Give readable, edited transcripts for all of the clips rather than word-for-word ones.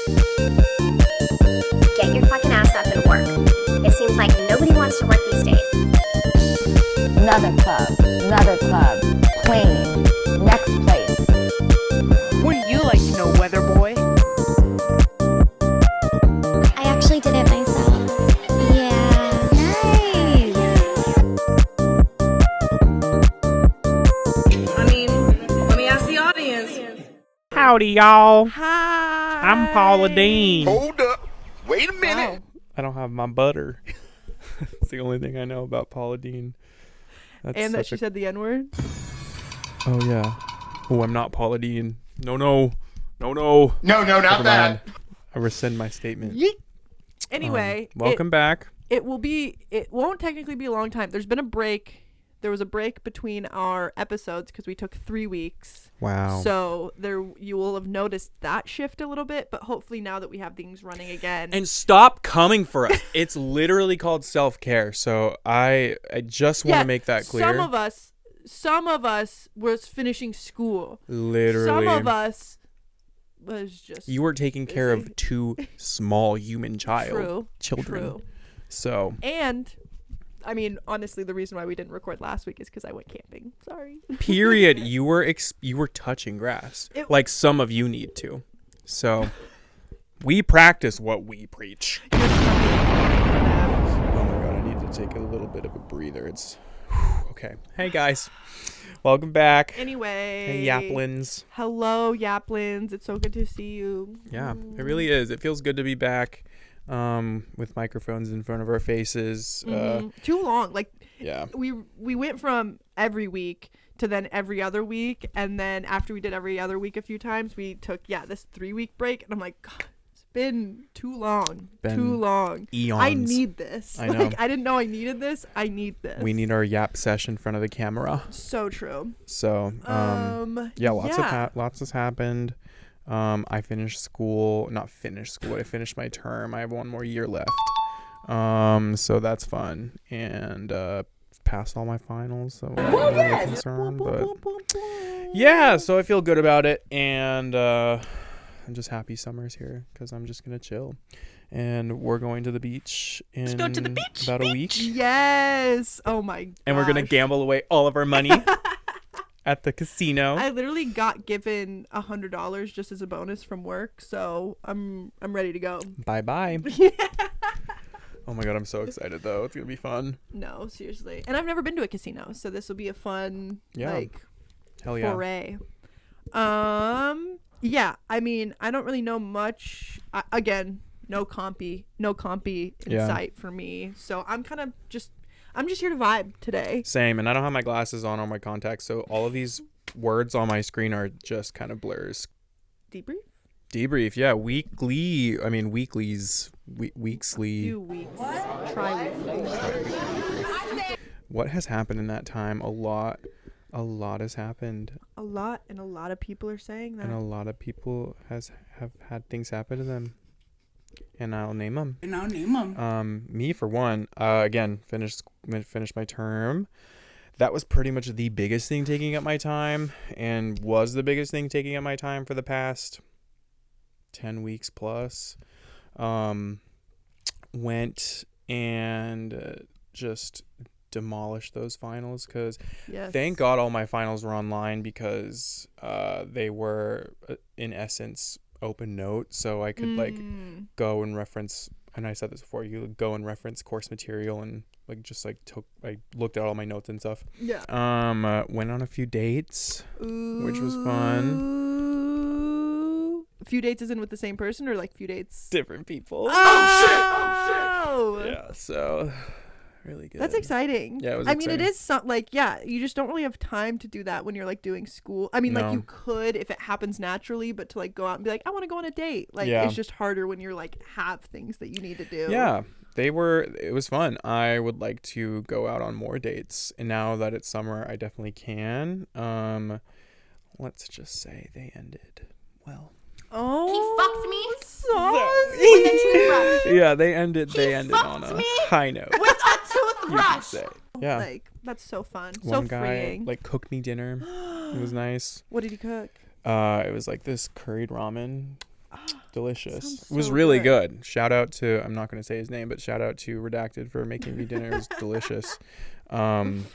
Get your fucking ass up and work. It seems like nobody wants to work these days. Another club, plane, next place. Wouldn't you like to know, weather boy? I actually did it myself. Yeah. Nice. I mean, let me ask the audience. Howdy, y'all. Hi. I'm Paula Dean. Hold up. Wait a minute. I don't have my butter. It's the only thing I know about Paula Dean. That's And that she said the N-word. Oh, yeah. Oh, I'm not Paula Dean. No. No, not Never that. mind. I rescind my statement. Yeet. Anyway. Welcome back. It won't technically be a long time. There's been a break. There was a break between our episodes because we took 3 weeks. Wow. So you will have noticed that shift a little bit, but hopefully now that we have things running again. And stop coming for us. It's literally called self-care. So I just want to make that clear. Some of us was finishing school. Literally. Some of us was just You were taking care of 2 small human children. True. So. And I mean, honestly, the reason why we didn't record last week is because I went camping. Sorry. Period. You were touching grass, like some of you need to. So, we practice what we preach. Oh my god, I need to take a little bit of a breather. It's okay. Hey guys, welcome back. Anyway, hey Yaplins. Hello, Yaplins. It's so good to see you. Yeah, it really is. It feels good to be back. With microphones in front of our faces. Too long. Like, yeah. We went from every week to then every other week, and then after we did every other week a few times, we took this 3-week break, and I'm like, God, it's been too long. Eons. I need this. I know. Like, I didn't know I needed this. I need this. We need our yap sesh in front of the camera. So true. So, lots has happened. I finished school. I finished my term. I have 1 more year left. So that's fun. And passed all my finals, so I'm not really concerned. But yeah, so I feel good about it. And I'm just happy summer's here because I'm just gonna chill. And we're going to the beach in about a week. Yes. Oh my gosh. And we're gonna gamble away all of our money. At the casino. I literally got given $100 just as a bonus from work, so I'm ready to go. Bye. Oh my god, I'm so excited though. It's gonna be fun. No, seriously. And I've never been to a casino, so this will be a fun hell yeah. foray. Yeah, I mean, I don't really know much. Again, no compy in sight for me. So I'm just here to vibe today. Same, and I don't have my glasses on or my contacts, so all of these words on my screen are just kind of blurs. Debrief, yeah. Weeklies. Few weeks. Tri-weekly. What has happened in that time? A lot has happened. A lot, and a lot of people are saying that. And a lot of people have had things happen to them. And I'll name them. Me for one. Again, finished my term. That was pretty much the biggest thing taking up my time, and was the biggest thing taking up my time for the past 10 weeks plus. Went and just demolished those finals because thank God all my finals were online because they were in essence open note, so I could go and reference, and I said this before, you go and reference course material and I looked at all my notes and stuff. Went on a few dates. Ooh. Which was fun. A few dates isn't with the same person, or like few dates different people. Oh shit. Yeah, so really good. That's exciting. Yeah, it was exciting. It is you just don't really have time to do that when you're like doing school. I mean, No. you could if it happens naturally, but to go out and be like, I want to go on a date, it's just harder when you're have things that you need to do. Yeah, it was fun. I would like to go out on more dates, and now that it's summer, I definitely can. Let's just say they ended well. Oh, he fucked me with a toothbrush. Yeah, they ended on a high note. With a toothbrush. Yeah. That's so fun. One so guy freeing. cooked me dinner. It was nice. What did he cook? It was this curried ramen. Delicious. Sounds It was so really good. good. Shout out to, I'm not going to say his name, but shout out to Redacted for making me dinner. It was delicious. And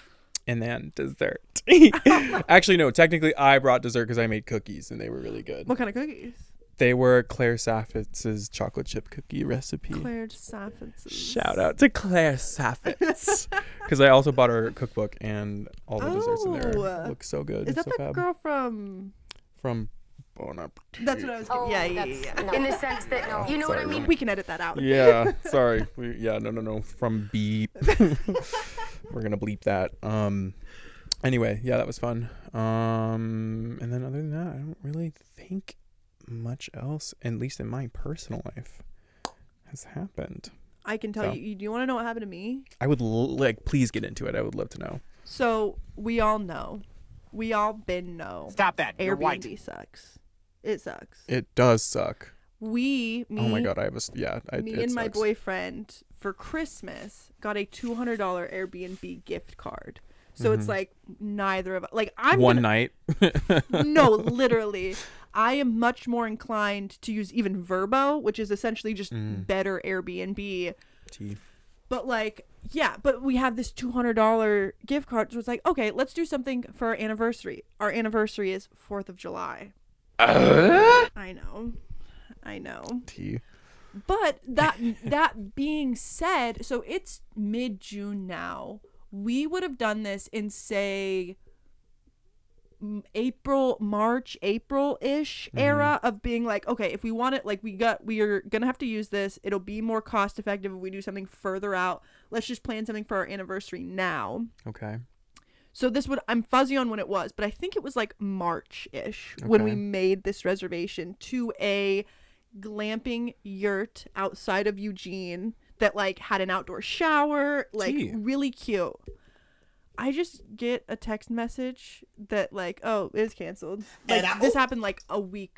then dessert. Actually, no, technically I brought dessert because I made cookies and they were really good. What kind of cookies? They were Claire Saffetz's chocolate chip cookie recipe. Claire Saffetz's. Shout out to Claire Saffetz. Because I also bought her cookbook and all the desserts in there look so good. Is that so the fab. girl from? From Bon Appetit. That's what I was. Yeah. In the sense that, you know what I mean? We can edit that out. Yeah, sorry. No. From Beep. We're gonna bleep that. Anyway, yeah, that was fun. And then other than that, I don't really think much else, at least in my personal life, has happened. I can tell you. Do you want to know what happened to me? I would please get into it. I would love to know. So we all know. We all been know. Stop that. You're white. Airbnb sucks. It sucks. It does suck. Me. Oh my god, Me and my boyfriend for Christmas got a $200 Airbnb gift card. So it's like neither of us. Like night. No, literally. I am much more inclined to use even Vrbo, which is essentially just better Airbnb. But like, yeah, but we have this $200 gift card. So it's like, okay, let's do something for our anniversary. Our anniversary is 4th of July. I know. But that being said, so it's mid-June now. We would have done this in, say, April-ish era of being like, okay, if we want it, like we are gonna have to use this. It'll be more cost effective if we do something further out. Let's just plan something for our anniversary now. Okay. So I'm fuzzy on when it was, but I think it was like March-ish when we made this reservation to a glamping yurt outside of Eugene that like had an outdoor shower, like really cute. I just get a text message that like, oh, it's canceled. Like this happened like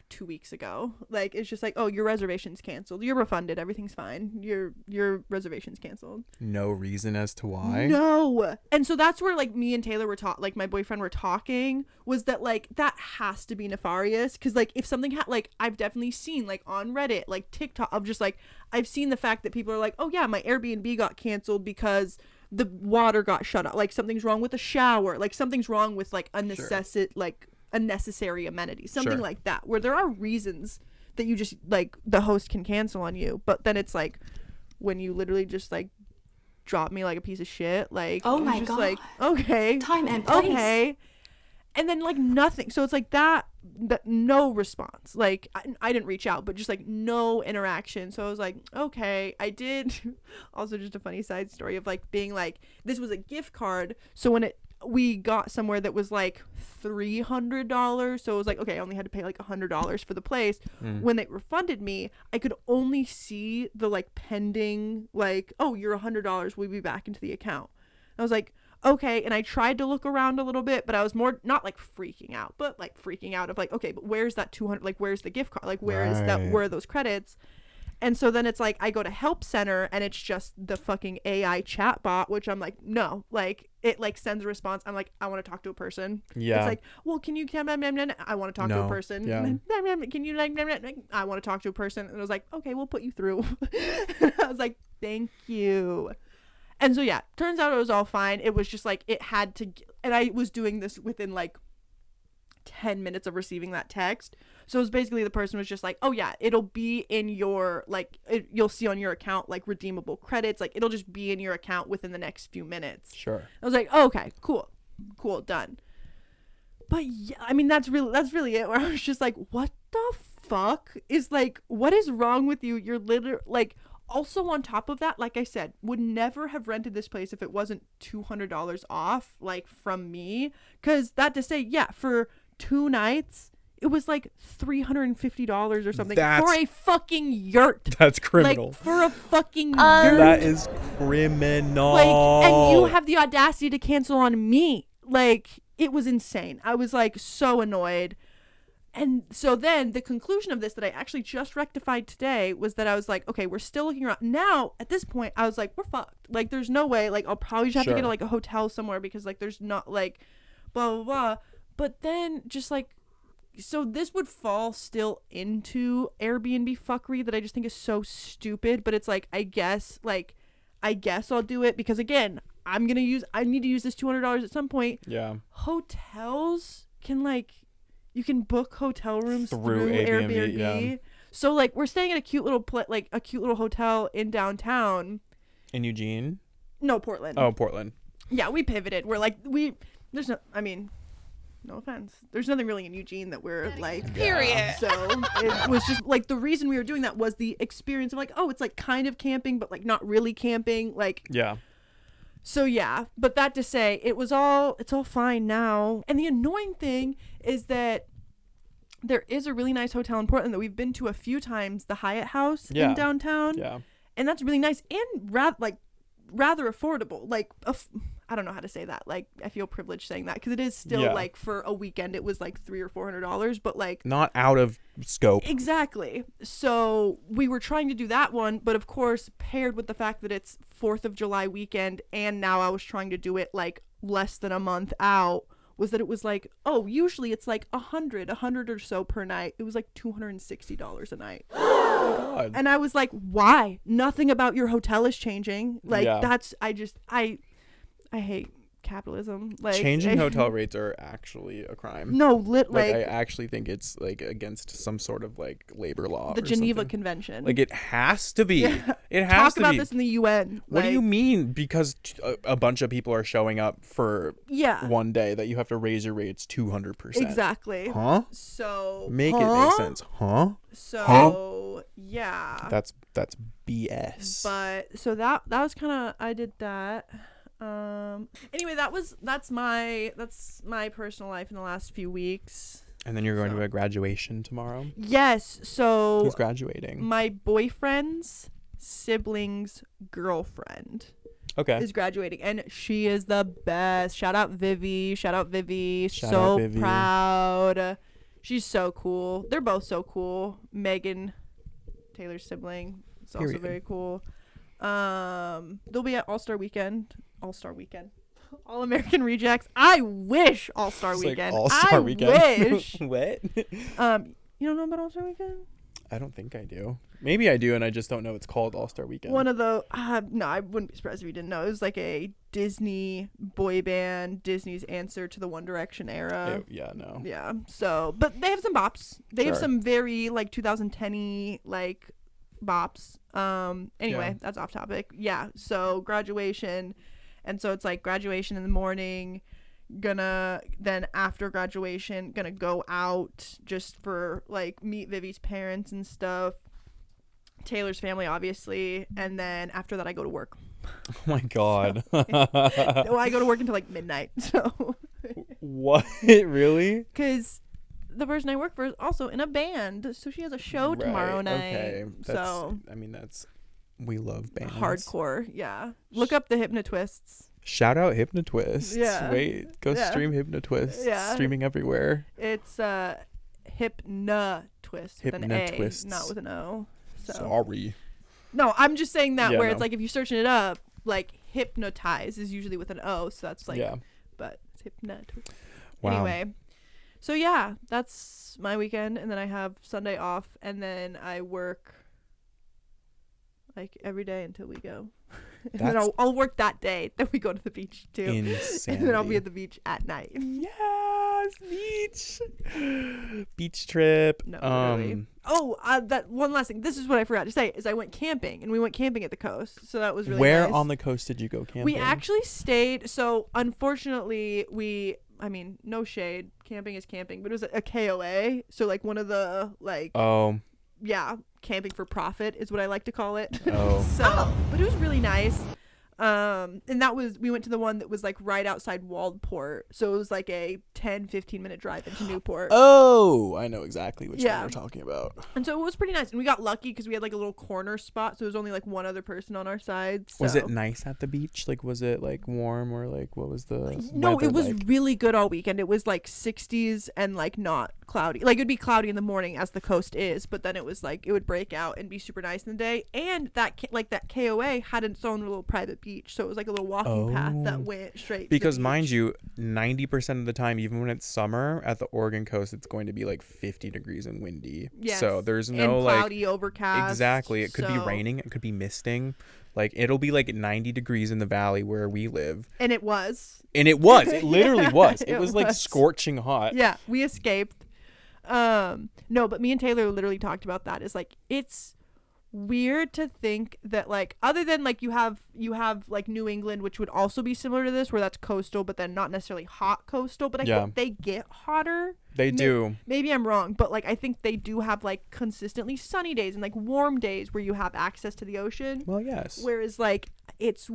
2 weeks ago. Like it's just like, oh, your reservation's canceled. You're refunded. Everything's fine. Your reservation's canceled. No reason as to why. No. And so that's where like me and Taylor were like my boyfriend were talking, was that like that has to be nefarious, because like if something like I've definitely seen like on Reddit, like TikTok, of just like I've seen the fact that people are like, oh yeah, my Airbnb got canceled because the water got shut off, like something's wrong with the shower, like something's wrong with like a necessary amenity, something like that, where there are reasons that you just like the host can cancel on you. But then it's like when you literally just like drop me like a piece of shit, like, oh my god, like, okay, time and place, okay, and then like nothing. So it's like that no response. Like I didn't reach out, but just like no interaction. So I was like, okay. I did also, just a funny side story of like being like, this was a gift card, so when we got somewhere that was like $300, so it was like, okay, I only had to pay like $100 for the place. When they refunded me, I could only see the like pending, like, oh, your $100 will be back into the account. And I was like, okay. And I tried to look around a little bit, but I was more not like freaking out, but like freaking out of like, okay, but where's that 200, like where's the gift card, like where are those credits? And so then it's like I go to Help Center and it's just the fucking AI chatbot, which I'm like, no, like it like sends a response. I'm like, I want to talk to a person. Yeah. It's like, well, can you I want to talk to a person. Yeah. Can you I want to talk to a person. And I was like, okay, we'll put you through. I was like, thank you. And so yeah, turns out it was all fine. It was just like it had to, and I was doing this within like 10 minutes of receiving that text. So it was basically the person was just like, oh yeah, it'll be in your like you'll see on your account like redeemable credits, like it'll just be in your account within the next few minutes. Sure. I was like, oh, okay, cool, done. But yeah, I mean that's really it, where I was just like, what the fuck is like, what is wrong with you? You're literally like, also on top of that, like I said, would never have rented this place if it wasn't $200 off like from me, because that to say, yeah, for 2 nights it was like $350 or something for a fucking yurt. That's criminal. Like for a fucking yurt. That is criminal. Like, and you have the audacity to cancel on me. Like, it was insane. I was like so annoyed. And so then the conclusion of this that I actually just rectified today was that I was like, okay, we're still looking around. Now, at this point, I was like, we're fucked. Like, there's no way. Like, I'll probably just have to get like a hotel somewhere because like there's not like blah, blah, blah. But then just like so this would fall still into Airbnb fuckery that I just think is so stupid, but it's like, I guess I'll do it because, again, I need to use this $200 at some point. Yeah. Hotels can, like, you can book hotel rooms through Airbnb. Yeah. So, like, we're staying at a cute little hotel in downtown. In Eugene? No, Portland. Oh, Portland. Yeah, we pivoted. We're like, no offense, there's nothing really in Eugene that we're like, Period. So it was just like, the reason we were doing that was the experience of like, oh, it's like kind of camping but like not really camping, like. Yeah. So yeah, but that to say, it's all fine now. And the annoying thing is that there is a really nice hotel in Portland that we've been to a few times, the Hyatt House in downtown. Yeah. And that's really nice and rather affordable. Like, I don't know how to say that. Like, I feel privileged saying that because it is still like, for a weekend it was like $300 or $400, but like not out of scope. Exactly. So we were trying to do that one, but of course paired with the fact that it's 4th of July weekend, and now I was trying to do it like less than a month out, was that it was like, oh, usually it's like $100 or so per night. It was like $260 a night. Oh my God. And I was like, why? Nothing about your hotel is changing. Like, I hate capitalism. Like, changing hotel rates are actually a crime. No, I actually think it's like against some sort of like labor law. The or Geneva something. Convention. Like, it has to be. Yeah. It has to be. Talk about this in the UN. What do like, you mean? Because a bunch of people are showing up for one day that you have to raise your rates 200%. Exactly. Huh? So make it make sense. Huh? So yeah. That's BS. But so that was kind of, I did that. Anyway, that's my personal life in the last few weeks. And then you're going to a graduation tomorrow? Yes. So who's graduating? My boyfriend's sibling's girlfriend is graduating, and she is the best. Shout out Vivi. So proud. She's so cool. They're both so cool. Megan, Taylor's sibling, is also very cool. They'll be at All-Star Weekend. All-American Rejects. I wish All-Star Weekend. All-Star Weekend. Wish. What? You don't know about All-Star Weekend? I don't think I do. Maybe I do, and I just don't know it's called All-Star Weekend. One of the no, I wouldn't be surprised if you didn't know. It was like a Disney boy band, Disney's answer to the One Direction era. Yeah. So, but they have some bops. They have some very like 2010-y like bops. Anyway, that's off topic. Yeah. So graduation, and so it's like graduation in the morning. Then after graduation, gonna go out just for like meet Vivi's parents and stuff, Taylor's family obviously, and then after that I go to work. Oh my God. Well, I go to work until like midnight. So what? Really? Because the person I work for is also in a band, so she has a show tomorrow night. Okay. We love bands. Hardcore. Yeah. Look up the Hypnotwists. Shout out Hypnotwists. Yeah. Wait, go stream Hypnotwists. Yeah. Streaming everywhere. It's Hypnotwist with an A, not with an O. So. Sorry. No, I'm just saying that it's like if you're searching it up, like hypnotize is usually with an O, so that's like but it's Hypnotwist. Wow. Anyway. So yeah, that's my weekend, and then I have Sunday off, and then I work like every day until we go. And then I'll work that day. Then we go to the beach too. Insanity. And then I'll be at the beach at night. Yes, beach trip. No, really. That one last thing. This is what I forgot to say. Is I went camping, and we went camping at the coast. So that was really Where nice. on the coast did you go camping? We actually stayed. So unfortunately, no shade. Camping is camping, but it was a KOA. So like one of the like. Oh. Yeah, camping for profit is what I like to call it. Oh. But it was really nice. And we went to the one that was like right outside Waldport, so it was like a 10-15 minute drive into Newport. Oh, I know exactly which one you're talking about. And so it was pretty nice, and we got lucky because we had like a little corner spot, so there was only like one other person on our side. So. Was it nice at the beach? Like, was it like warm, or like what was the no weather it was like? Really good all weekend. It was like 60s and like not cloudy. Like it'd be cloudy in the morning as the coast is, but then it was like it would break out and be super nice in the day. And that KOA had its own little private beach, so it was like a little walking path that went straight because to the mind beach. you, 90% of the time, even when it's summer at the Oregon coast, it's going to be like 50 degrees and windy. Yes. So there's and no cloudy, overcast. exactly. It could be so- raining. It could be misting. Like it'll be like 90 degrees in the valley where we live. And it was. And it was. It literally Yeah, was. It was like was. scorching hot. Yeah, we escaped. No, but me and Taylor literally talked about that. It's like it's weird to think that like other than like you have like New England, which would also be similar to this, where that's coastal but then not necessarily hot coastal, but I think they get hotter. They do. Maybe I'm wrong, but like I think they do have like consistently sunny days and like warm days where you have access to the ocean. Well, yes. Whereas like it's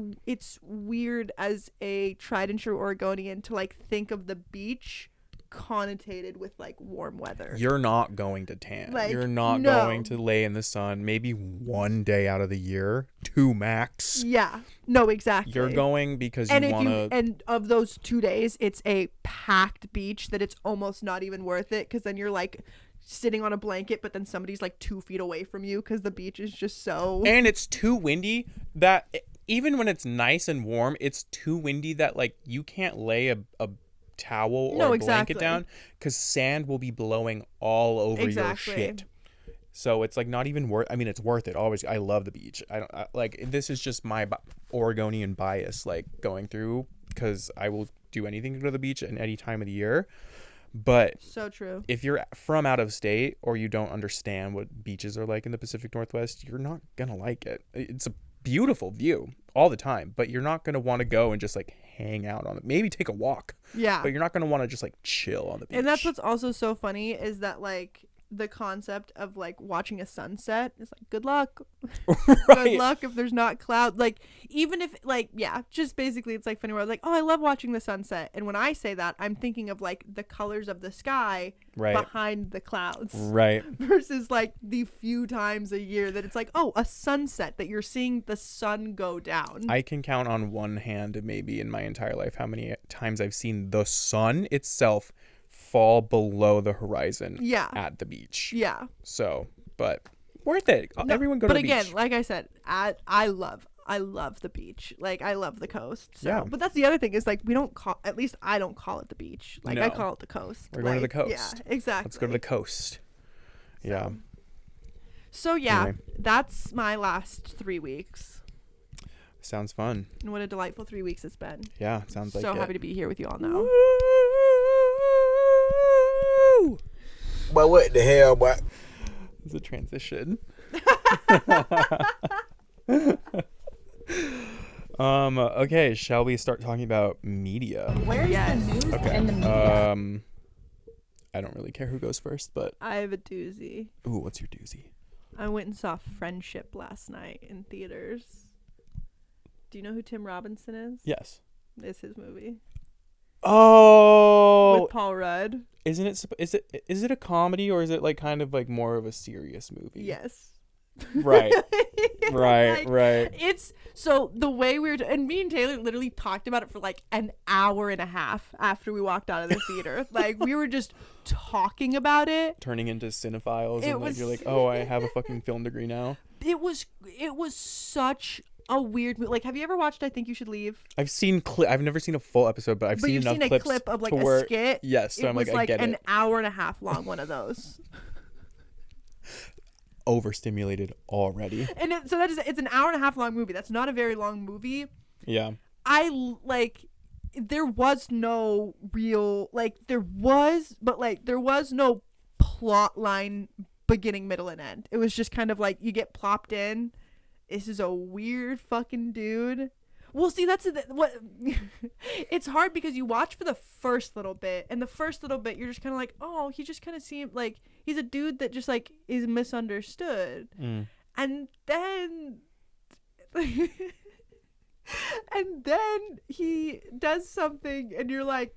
weird as a tried and true Oregonian to like think of the beach connotated with like warm weather. You're not going to tan. Like, You're not no. going to lay in the sun maybe one day out of the year, 2 max. Yeah. No, exactly. You're going because and you if want to. and of those 2 days, it's a packed beach that it's almost not even worth it because then you're like sitting on a blanket, but then somebody's like 2 feet away from you because the beach is just so. And it's too windy that even when it's nice and warm, it's too windy that like you can't lay a towel or a blanket down because sand will be blowing all over your shit. So it's like not even worth. I mean, it's worth it. Always, I love the beach. Like this is just my Oregonian bias, like going through because I will do anything to go to the beach at any time of the year. But so true. If you're from out of state or you don't understand what beaches are like in the Pacific Northwest, you're not gonna like it. It's a beautiful view all the time, but you're not gonna want to go and just like hang out on it. Maybe take a walk. Yeah. But you're not gonna want to just like chill on the beach. And that's what's also so funny is that like the concept of like watching a sunset is like good luck. Good luck if there's not cloud. Like even if like just basically it's like funny where I was like, oh, I love watching the sunset, and when I say that I'm thinking of like the colors of the sky behind the clouds, versus like the few times a year that it's like, oh, a sunset that you're seeing the sun go down. I can count on one hand maybe in my entire life how many times I've seen the sun itself fall below the horizon at the beach. Yeah. So, but worth it. No, everyone go to the beach. But again, like I said, I love the beach. Like I love the coast. So. Yeah. But that's the other thing is like we don't call, at least I don't call it the beach. Like I call it the coast. We're going to the coast. Yeah, exactly. Let's go to the coast. Yeah. So anyway. That's my last 3 weeks. Sounds fun. And what a delightful 3 weeks it's been. Yeah, sounds like it. So happy to be here with you all now. But what the hell, boy? It's a transition. Okay, shall we start talking about media? Where's the news and the media? I don't really care who goes first, but I have a doozy. Ooh, what's your doozy? I went and saw Friendship last night in theaters. Do you know who Tim Robinson is? Yes. It's his movie. Oh, with Paul Rudd. Is it a comedy or is it like kind of like more of a serious movie? Yes. Right. Right. It's so the way and me and Taylor literally talked about it for like an hour and a half after we walked out of the theater. Like we were just talking about it, turning into cinephiles, and like you're like, oh, I have a fucking film degree now. It was such a weird movie. Like, have you ever watched I Think You Should Leave? I've seen I've never seen a full episode, but I've seen enough clips. But you've seen a clip of like a skit. Yes, so I'm like, I get it. It was like an hour and a half long, one of those. Overstimulated already. And it's an hour and a half long movie. That's not a very long movie. Yeah. There was no real there was no plot line beginning, middle, and end. It was just kind of like you get plopped in. This is a weird fucking dude. Well, see, what it's hard because you watch for the first little bit, and the first little bit you're just kind of like, oh, he just kind of seemed like he's a dude that just like is misunderstood. And then and then he does something and you're like,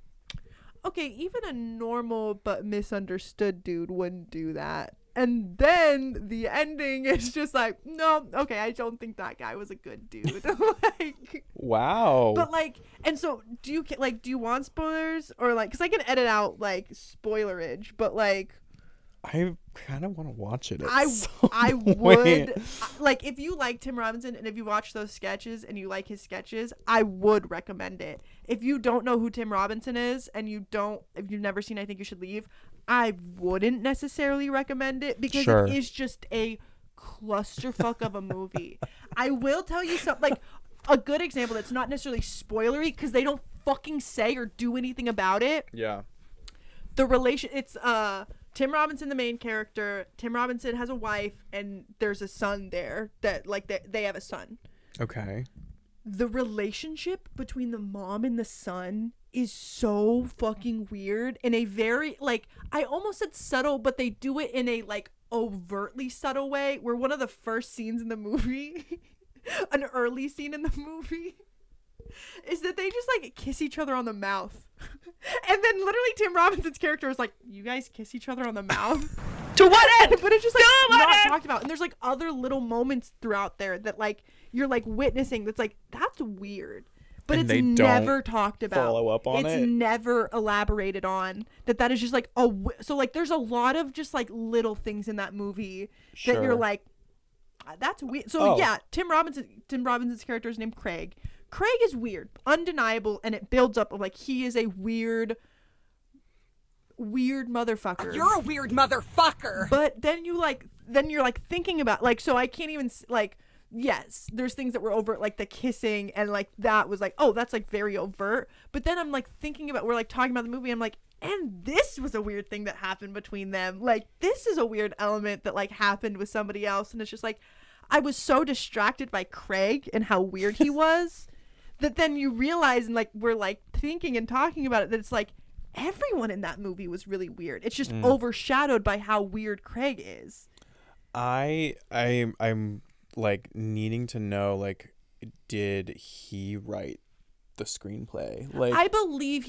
okay, even a normal but misunderstood dude wouldn't do that. And then the ending is just like, no, okay, I don't think that guy was a good dude. Like, wow. But like, and so do you want spoilers or like, because I can edit out like spoilerage, but like, I kind of want to watch it. I would like if you like Tim Robinson and if you watch those sketches and you like his sketches, I would recommend it. If you don't know who Tim Robinson is and if you've never seen I Think You Should Leave, I wouldn't necessarily recommend it because it is just a clusterfuck of a movie. I will tell you something, like a good example that's not necessarily spoilery because they don't fucking say or do anything about it. Yeah. It's Tim Robinson, the main character. Tim Robinson has a wife, and there's a son there that, like, they have a son. Okay. The relationship between the mom and the son is so fucking weird in a very, like, I almost said subtle, but they do it in a, like, overtly subtle way, where one of the first scenes in the movie, an early scene in the movie, is that they just, like, kiss each other on the mouth. And then literally Tim Robinson's character is like, you guys kiss each other on the mouth? To what end? But it's just like not talked about. And there's like other little moments throughout there that like you're like witnessing that's like, that's weird. But and it's never talked about. Follow up on it's never elaborated on. That is just like so like there's a lot of just like little things in that movie that you're like, that's weird. So yeah, Tim Robinson's character is named Craig. Craig is weird, undeniable, and it builds up of like he is a weird motherfucker. You're a weird motherfucker. But then you're like thinking about like, so I can't even like, yes, there's things that were overt, like the kissing, and like that was like, oh, that's like very overt. But then I'm like thinking about, we're like talking about the movie, I'm like, and this was a weird thing that happened between them. Like this is a weird element that like happened with somebody else, and it's just like I was so distracted by Craig and how weird he was. That then you realize, and like we're like thinking and talking about it, that it's like everyone in that movie was really weird. It's just overshadowed by how weird Craig is. I'm like needing to know, like, did he write the screenplay? Like, I believe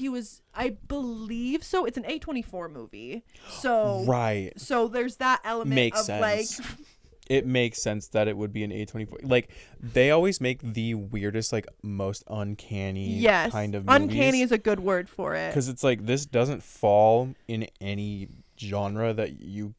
so. It's an A24 movie, so right. So there's that element Makes of sense. like. It makes sense that it would be an A24. Like, they always make the weirdest, like, most uncanny kind of movies. Uncanny is a good word for it. Because it's like, this doesn't fall in any genre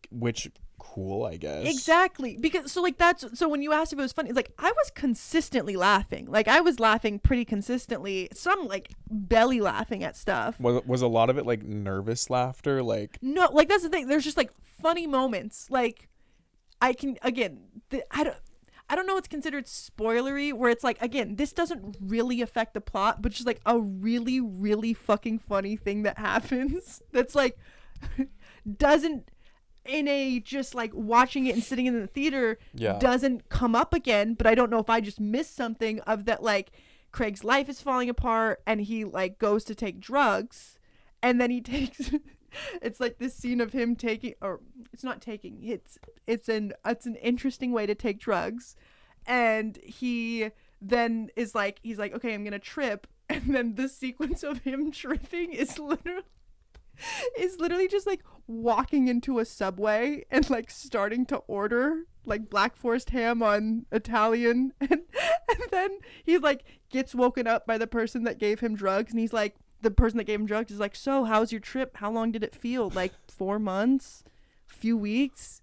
which, cool, I guess. Exactly. Because, so, like, so when you asked if it was funny, it's like, I was consistently laughing. Like, I was laughing pretty consistently. Some, like, belly laughing at stuff. Was a lot of it, like, nervous laughter? Like, no, like, that's the thing. There's just, like, funny moments. Like, I can, again, I don't know what's considered spoilery, where it's like, again, this doesn't really affect the plot, but just like a really, really fucking funny thing that happens that's like, doesn't, in a just like watching it and sitting in the theater, doesn't come up again. But I don't know if I just missed something of that, like Craig's life is falling apart and he like goes to take drugs, and then he takes it's like this scene of him taking, or it's not taking, it's an interesting way to take drugs, and he then is like, he's like, okay, I'm gonna trip, and then the sequence of him tripping is literally just like walking into a Subway and like starting to order like Black Forest ham on Italian, and then he's like gets woken up by the person that gave him drugs, and he's like, the person that gave him drugs is like, so how's your trip? How long did it feel? Like 4 months? A few weeks?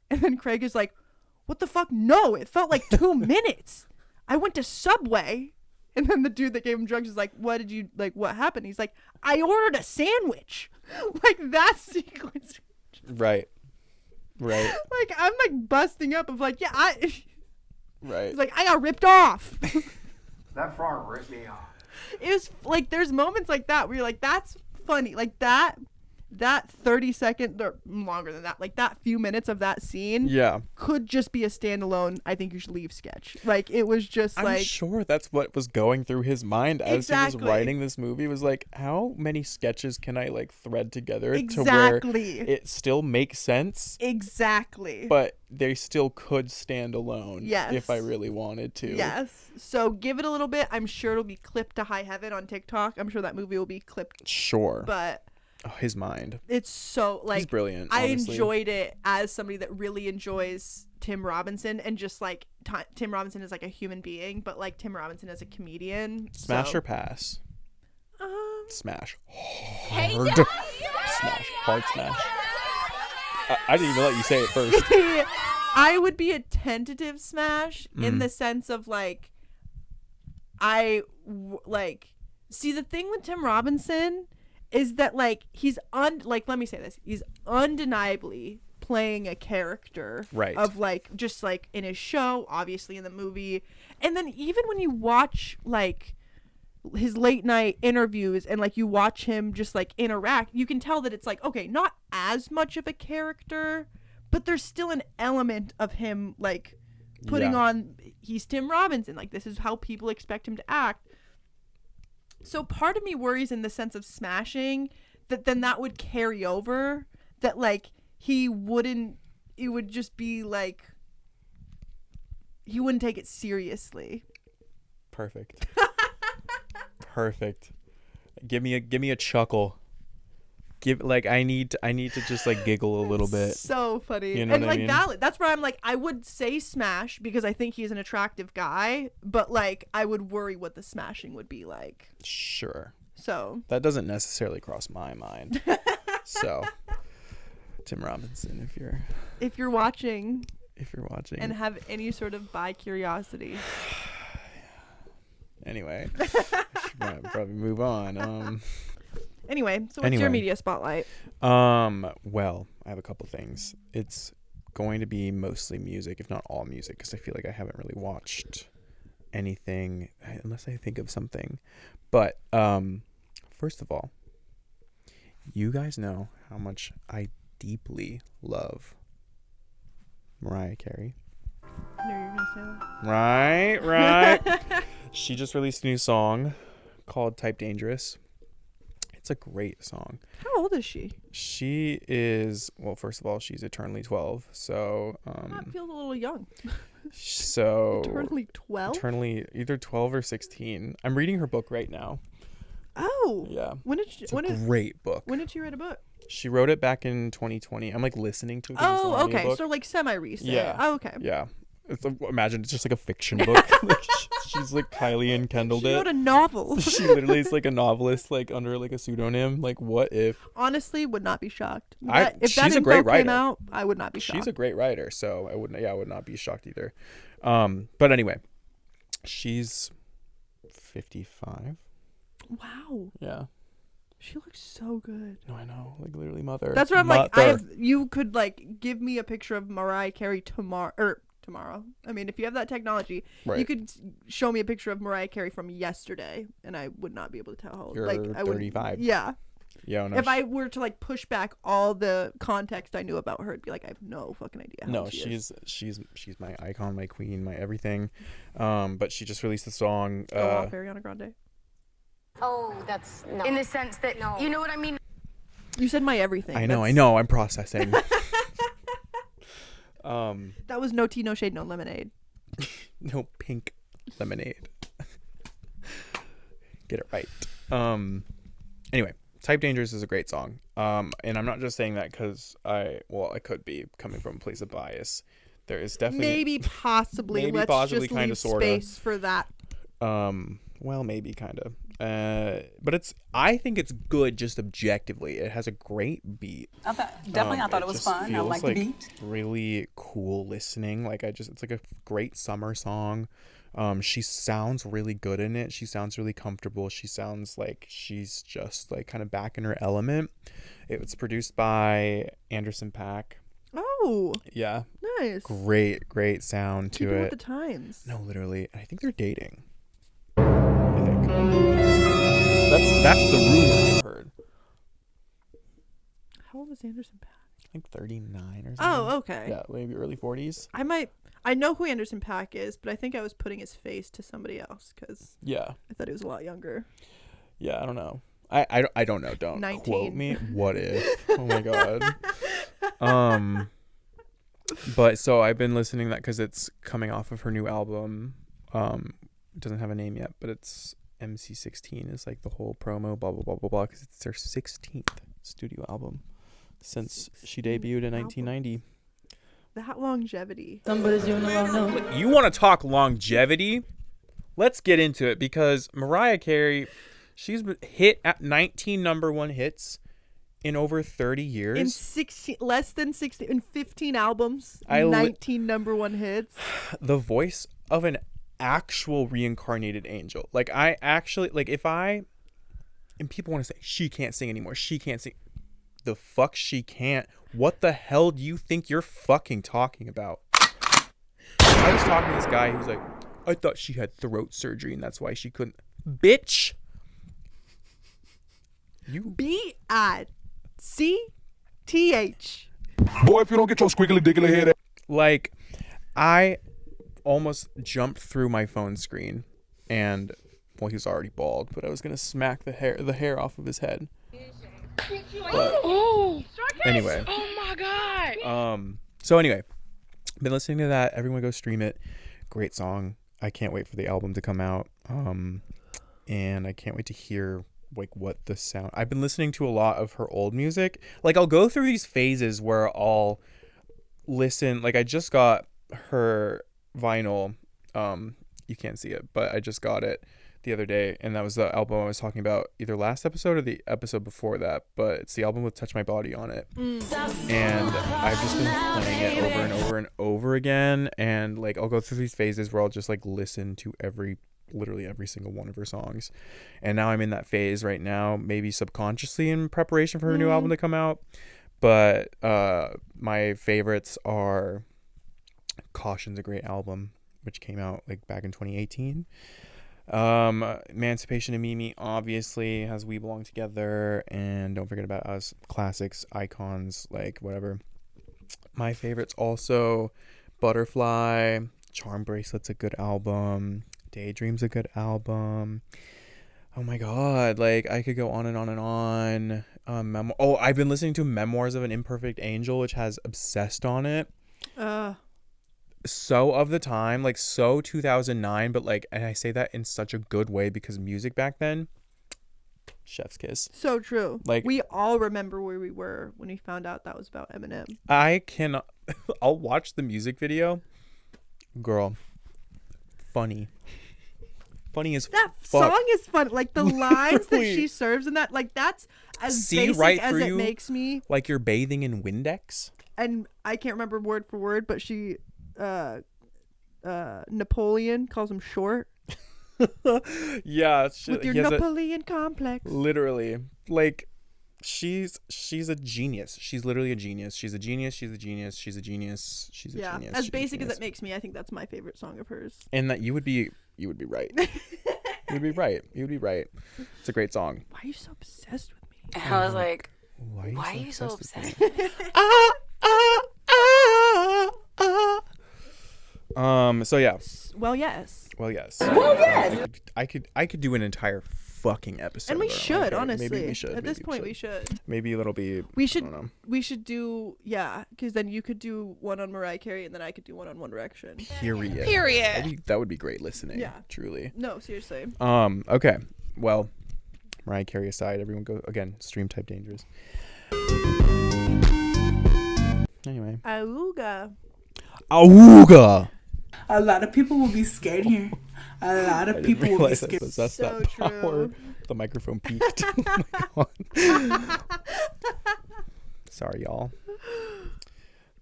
And then Craig is like, what the fuck? No, it felt like 2 minutes. I went to Subway. And then the dude that gave him drugs is like, what happened? He's like, I ordered a sandwich. Like that sequence. Right. Like I'm like busting up of like, yeah, right. He's like, I got ripped off. That frog ripped me off. It was like, there's moments like that where you're like, that's funny. Like that 30 second or longer than that, like that few minutes of that scene could just be a standalone I Think You Should Leave sketch. Like it was just I'm sure that's what was going through his mind as he was writing this movie, was like, how many sketches can I like thread together to where it still makes sense? Exactly. But they still could stand alone if I really wanted to. Yes. So give it a little bit. I'm sure it'll be clipped to high heaven on TikTok. I'm sure that movie will be clipped. Sure. But his mind. It's so like, he's brilliant. I honestly. enjoyed it as somebody that really enjoys Tim Robinson, and just like Tim Robinson is like a human being, but like Tim Robinson as a comedian. Smash or pass? Smash. Hey, Hard. Smash. Hard smash. I didn't even let you say it first. I would be a tentative smash in the sense of like, see, the thing with Tim Robinson is that like let me say this, he's undeniably playing a character, right, of like just like in his show, obviously in the movie, and then even when you watch like his late night interviews and like you watch him just like interact, you can tell that it's like, okay, not as much of a character, but there's still an element of him like putting on, he's Tim Robinson, like this is how people expect him to act. So part of me worries in the sense of smashing that then that would carry over, that like it would just be like he wouldn't take it seriously. Perfect. Perfect. Give me a chuckle. I need to just like giggle a little bit. So funny. You know and what I like mean? that's where I'm like, I would say smash because I think he's an attractive guy, but like I would worry what the smashing would be like. Sure. So that doesn't necessarily cross my mind. So Tim Robinson, if you're watching and have any sort of bi curiosity. Anyway, I should probably move on. Anyway, so what's your media spotlight? Well, I have a couple things. It's going to be mostly music, if not all music, because I feel like I haven't really watched anything unless I think of something. But first of all, you guys know how much I deeply love Mariah Carey. I knew you were gonna say that. Right. She just released a new song called Type Dangerous. It's a great song. How old is she? She is, well, first of all, she's eternally 12. So that feels a little young. So eternally 12? Eternally either 12 or 16. I'm reading her book right now. Oh. Yeah. It's a great book. When did she write a book? She wrote it back in 2020. I'm like listening to it. Oh, okay. So like semi-recent. Yeah. Oh, okay. Yeah. Imagine it's just like a fiction book. Like, she's like Kylie and Kendalled she it. She wrote a novel. She literally is like a novelist, like under like a pseudonym. Like, what if? Honestly, would not be shocked. If she's that a great writer. Came out, I would not be shocked. She's a great writer, so I would not be shocked either. But anyway, she's 55. Wow. Yeah. She looks so good. No, I know. Like literally mother. That's what I'm like. You could like give me a picture of Mariah Carey tomorrow. I mean, if you have that technology, right. You could show me a picture of Mariah Carey from yesterday, and I would not be able to tell how old. You're like, 35. Yeah. Yeah. No, if I were to like push back all the context I knew about her, it'd be like I have no fucking idea. How she's my icon, my queen, my everything. But she just released a song. Go off Ariana Grande. Oh, that's no. In the sense that you know what I mean. You said my everything. I know. I'm processing. That was no tea, no shade, no lemonade. No pink lemonade. Get it right. Anyway, Type Dangerous is a great song. And I'm not just saying that because I could be coming from a place of bias. There is definitely maybe possibly let's just kind leave of sorta space for that. Well, maybe kind of. But I think it's good just objectively. It has a great beat. I thought it was fun. I like the beat. Really cool listening. It's like a great summer song. She sounds really good in it. She sounds really comfortable. She sounds like she's just like kind of back in her element. It was produced by Anderson .Paak. Oh. Yeah. Nice. Great sound to Keeping it. with the times. No, literally. I think they're dating. That's the rumor I've heard. How old is Anderson .Paak? I think 39 or something. Oh, okay. Yeah, maybe early 40s. I know who Anderson .Paak is, but I think I was putting his face to somebody else because I thought he was a lot younger. Yeah, I don't know. I don't know. Don't 19. Quote me. What if? Oh my god. But so I've been listening to that because it's coming off of her new album. It doesn't have a name yet, but it's MC16 is like the whole promo, blah blah blah blah blah, because it's their 16th studio album since she debuted in 1990. That longevity. You want to talk longevity? Let's get into it because Mariah Carey, she's hit at 19 number one hits in over 30 years. In 16, less than 16, in 15 albums, 19 number one hits. The voice of an actual reincarnated angel. Like, I actually, like, and people want to say, she can't sing anymore. She can't sing. The fuck she can't. What the hell do you think you're fucking talking about? I was talking to this guy who was like, I thought she had throat surgery and that's why she couldn't. Bitch. You B-I-C-T-H. Boy, if you don't get your squiggly diggly head out. Like, I almost jumped through my phone screen and, well, he was already bald, but I was gonna smack the hair off of his head. But, anyway. Oh my god. So anyway, been listening to that. Everyone go stream it. Great song. I can't wait for the album to come out. And I can't wait to hear like what the sound. I've been listening to a lot of her old music. Like, I'll go through these phases where I'll listen. Like, I just got her vinyl. You can't see it, but I just got it the other day, and that was the album I was talking about either last episode or the episode before that, but it's the album with Touch My Body on it. And I've just been playing it over and over and over again, and like I'll go through these phases where I'll just like listen to literally every single one of her songs. And now I'm in that phase right now, maybe subconsciously in preparation for her new album to come out. But my favorites are Caution's a great album, which came out like back in 2018. Emancipation of Mimi, obviously, has We Belong Together, and Don't Forget About Us, classics, icons, like whatever. My favorites also Butterfly, Charm Bracelet's a good album, Daydream's a good album. Oh my god, like I could go on and on and on. I've been listening to Memoirs of an Imperfect Angel, which has Obsessed on it. So of the time, like so 2009, but like, and I say that in such a good way because music back then, chef's kiss. So true. Like, we all remember where we were when we found out that was about Eminem. I'll watch the music video. Girl, funny as that fuck. Song is fun. Like the lines that she serves in that, like that's as basic right as it you, makes me. Like you're bathing in Windex. And I can't remember word for word, but she Napoleon calls him short. Yeah, with your Napoleon complex. Literally, like she's a genius. She's literally a genius. She's a genius. Genius. As basic as it makes me, I think that's my favorite song of hers. And that you would be right. You'd be right. It's a great song. Why are you so obsessed with me? I was like, why are you so obsessed? So yeah. Well, yes. I could do an entire fucking episode. And we should, honestly. Maybe we should. At this point, we should. Maybe it'll be. We should do, yeah, because then you could do one on Mariah Carey, and then I could do one on One Direction. Period. That would be great listening. Yeah. Truly. No, seriously. Okay. Well, Mariah Carey aside, everyone go again. Stream Type Dangerous. Anyway. Auga. A lot of people will be scared here. A lot of people will be scared. That's so that power. True. The microphone peaked. Oh my God. Sorry, y'all.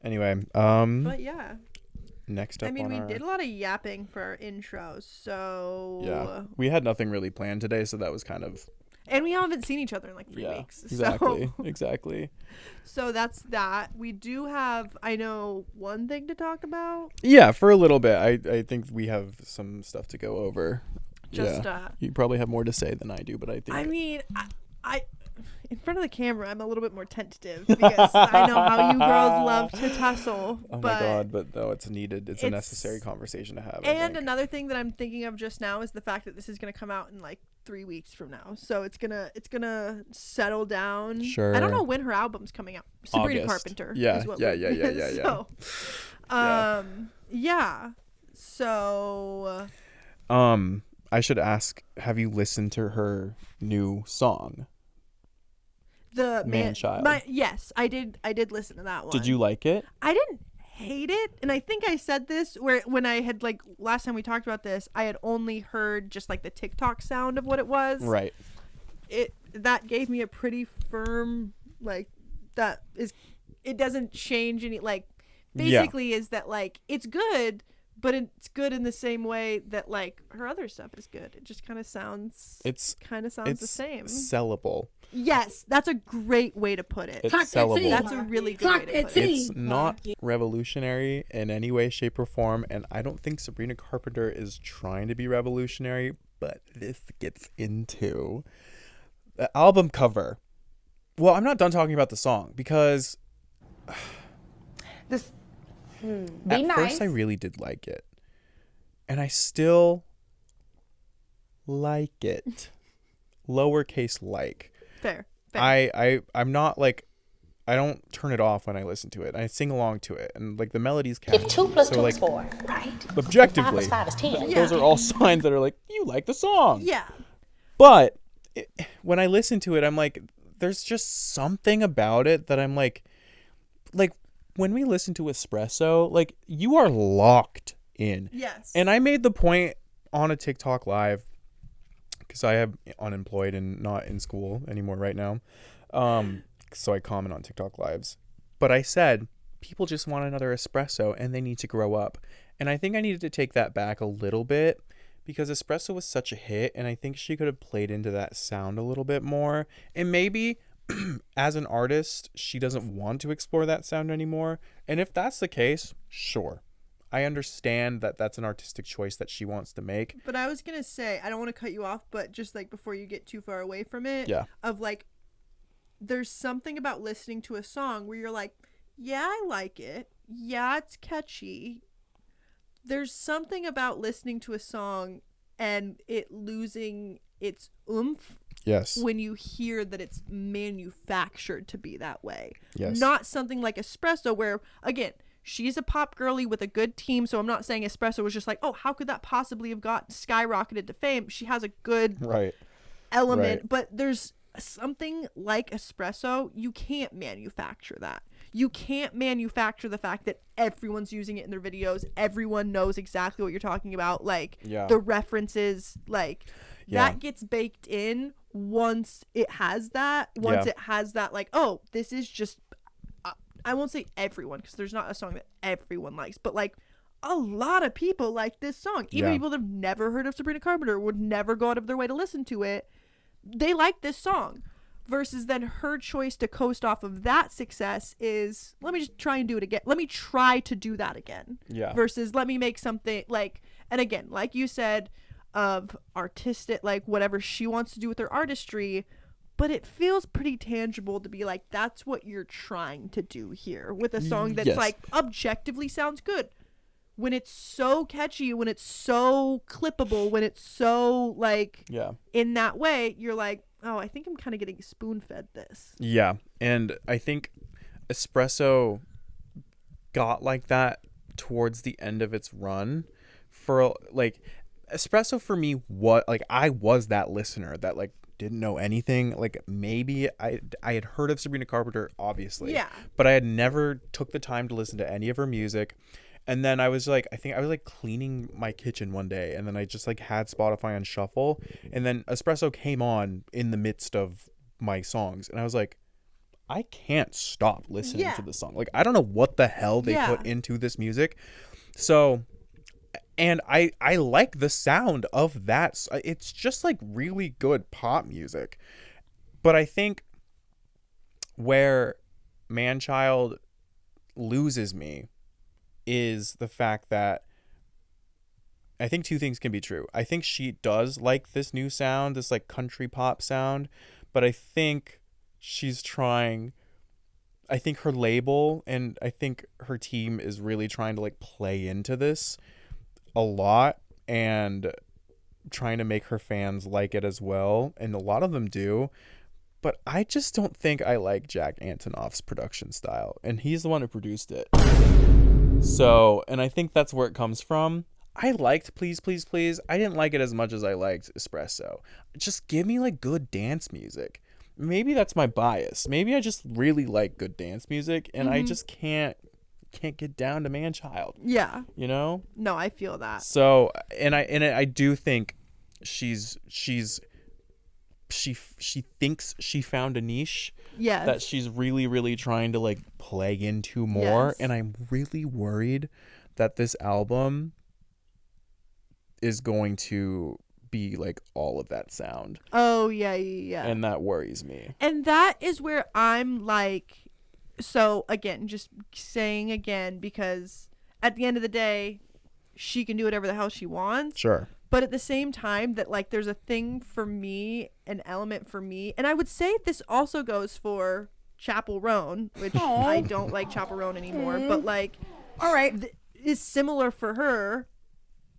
Anyway, but yeah. Next up, we did a lot of yapping for our intro, so yeah, we had nothing really planned today, so that was kind of. And we haven't seen each other in like 3 weeks. Exactly. So that's that. We do have, I know, one thing to talk about. Yeah, for a little bit. I think we have some stuff to go over. You probably have more to say than I do, but I think. I mean, I in front of the camera, I'm a little bit more tentative because I know how you girls love to tussle. Oh my God, but no, it's needed. It's a necessary conversation to have. And another thing that I'm thinking of just now is the fact that this is going to come out in like 3 weeks from now, so it's gonna settle down. Sure. I don't know when her album's coming out. Sabrina Carpenter. Yeah. So, So. I should ask: have you listened to her new song? The Man-Child. Yes, I did. I did listen to that one. Did you like it? I didn't hate it, and I think I said this when I had like last time we talked about this, I had only heard just like the TikTok sound of what it was. Right. That gave me a pretty firm Like that is, it doesn't change any, like basically is that like it's good, but it's good in the same way that like her other stuff is good. It just kind of sounds the same. Sellable. Yes, that's a great way to put it. It's sellable. That's a really good way to put it. It's not revolutionary in any way, shape, or form, and I don't think Sabrina Carpenter is trying to be revolutionary, but this gets into the album cover. Well, I'm not done talking about the song because first I really did like it, and I still like it. Lowercase like. Fair. I'm not like, I don't turn it off when I listen to it. I sing along to it, and like the melody's catchy. If 2 plus 2 like, is 4, right? Objectively, 5 is 10. those are all signs that are like, you like the song. Yeah. But when I listen to it, I'm like, there's just something about it that I'm like when we listen to Espresso, like you are locked in. Yes. And I made the point on a TikTok live, because I am unemployed and not in school anymore right now. So I comment on TikTok lives. But I said, people just want another espresso and they need to grow up. And I think I needed to take that back a little bit, because Espresso was such a hit, and I think she could have played into that sound a little bit more. And maybe as an artist, she doesn't want to explore that sound anymore. And if that's the case, sure. I understand that that's an artistic choice that she wants to make. But I was going to say, I don't want to cut you off, but just like before you get too far away from it, of like, there's something about listening to a song where you're like, yeah, I like it. Yeah, it's catchy. There's something about listening to a song and it losing its oomph. Yes. When you hear that it's manufactured to be that way. Yes. Not something like Espresso where, again, she's a pop girly with a good team, so I'm not saying Espresso was just like, oh, how could that possibly have got skyrocketed to fame? She has a good element, but there's something like Espresso, you can't manufacture that. You can't manufacture the fact that everyone's using it in their videos. Everyone knows exactly what you're talking about. Like, the references, like, that gets baked in once it has that. Once it has that, like, oh, this is just, I won't say everyone, because there's not a song that everyone likes, but, like, a lot of people like this song. Even people that have never heard of Sabrina Carpenter, would never go out of their way to listen to it. They like this song. Versus then her choice to coast off of that success is, let me just try and do it again. Let me try to do that again. Yeah. Versus let me make something like, and again, like you said, of artistic, like whatever she wants to do with her artistry, but it feels pretty tangible to be like, that's what you're trying to do here with a song that's like objectively sounds good. When it's so catchy, when it's so clippable, when it's so like in that way, you're like, oh, I think I'm kind of getting spoon-fed this. Yeah, and I think Espresso got like that towards the end of its run. For like, Espresso for me, what like I was that listener that like didn't know anything. Like maybe I had heard of Sabrina Carpenter, obviously, but I had never took the time to listen to any of her music. And then I was like, I think I was like cleaning my kitchen one day, and then I just like had Spotify on shuffle, and then Espresso came on in the midst of my songs, and I was like, I can't stop listening to the song. Like, I don't know what the hell they put into this music. So, and I like the sound of that. It's just like really good pop music. But I think where Manchild loses me is the fact that I think two things can be true. I think she does like this new sound, this like country pop sound, but I think she's trying, I think her label and I think her team is really trying to like play into this a lot and trying to make her fans like it as well, and a lot of them do. But I just don't think I like Jack Antonoff's production style, and he's the one who produced it. So, and I think that's where it comes from. I liked Please, Please, Please. I didn't like it as much as I liked Espresso. Just give me like good dance music. Maybe that's my bias. Maybe I just really like good dance music, and I just can't get down to Manchild. Yeah. You know? No, I feel that. So, and I do think she's she thinks she found a niche Yes. that she's really, really trying to like play into more. Yes. And I'm really worried that this album is going to be like all of that sound. Oh, yeah. And that worries me. And that is where I'm like, so again, just saying again, because at the end of the day, she can do whatever the hell she wants. Sure. But at the same time that like there's a thing for me, an element for me. And I would say this also goes for Chapel Roan, which I don't like Chapel Roan anymore, but like, all right, is similar for her.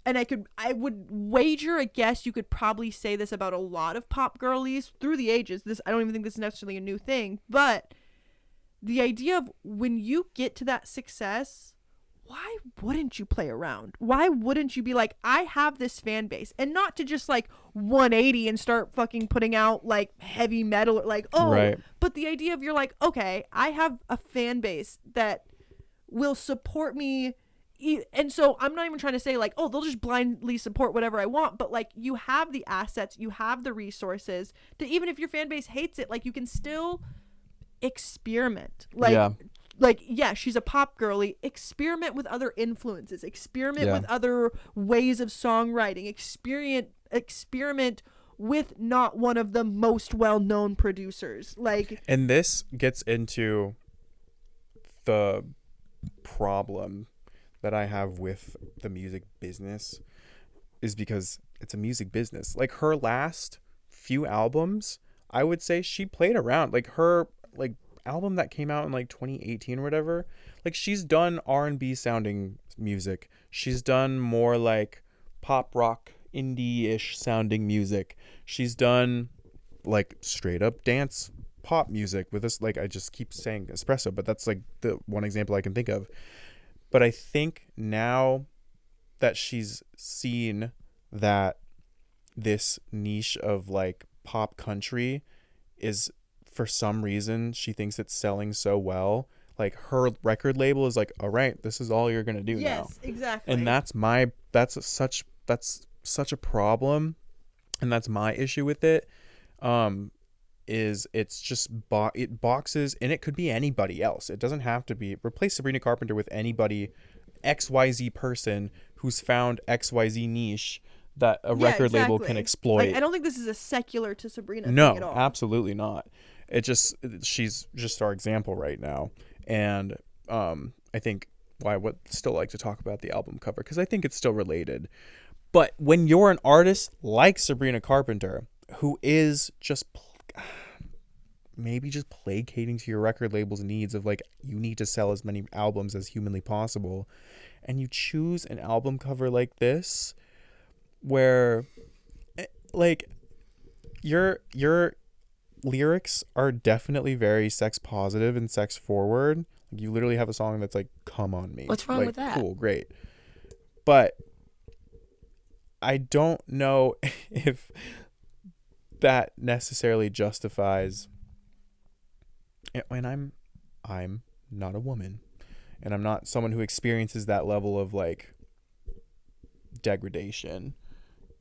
And I would wager a guess you could probably say this about a lot of pop girlies through the ages. I don't even think this is necessarily a new thing, but the idea of when you get to that success, why wouldn't you play around? Why wouldn't you be like, I have this fan base, and not to just like 180 and start fucking putting out like heavy metal or like, oh, right. But the idea of you're like, okay, I have a fan base that will support me. And so I'm not even trying to say like, oh, they'll just blindly support whatever I want, but like you have the assets, you have the resources that even if your fan base hates it, like you can still experiment. Like, yeah, she's a pop girly. Experiment with other influences. Experiment with other ways of songwriting. Experiment with not one of the most well-known producers. Like, and this gets into the problem that I have with the music business is because it's a music business. Like her last few albums, I would say she played around. Like her like album that came out in like 2018 or whatever, like she's done R&B sounding music. She's done more like pop rock indie-ish sounding music. She's done like straight up dance pop music with this, like I just keep saying espresso, but that's like the one example I can think of. But I think now that she's seen that this niche of like pop country is, for some reason, she thinks it's selling so well. Like her record label is like, all right, this is all you're going to do now. yes, exactly. And that's such a problem. And that's my issue with it. Is it's just it boxes, and it could be anybody else. It doesn't have to be replace Sabrina Carpenter with anybody, XYZ person who's found XYZ niche that a record label can exploit. Like, I don't think this is a secular to Sabrina no, thing at all. Absolutely not. She's just our example right now. And I think I would still like to talk about the album cover because I think it's still related. But when you're an artist like Sabrina Carpenter, who is just maybe just placating to your record label's needs of like, you need to sell as many albums as humanly possible, and you choose an album cover like this where like your lyrics are definitely very sex positive and sex forward. You literally have a song that's like, come on me. What's wrong like, with that? Cool, great. But I don't know if that necessarily justifies, and I'm not a woman, and I'm not someone who experiences that level of like degradation,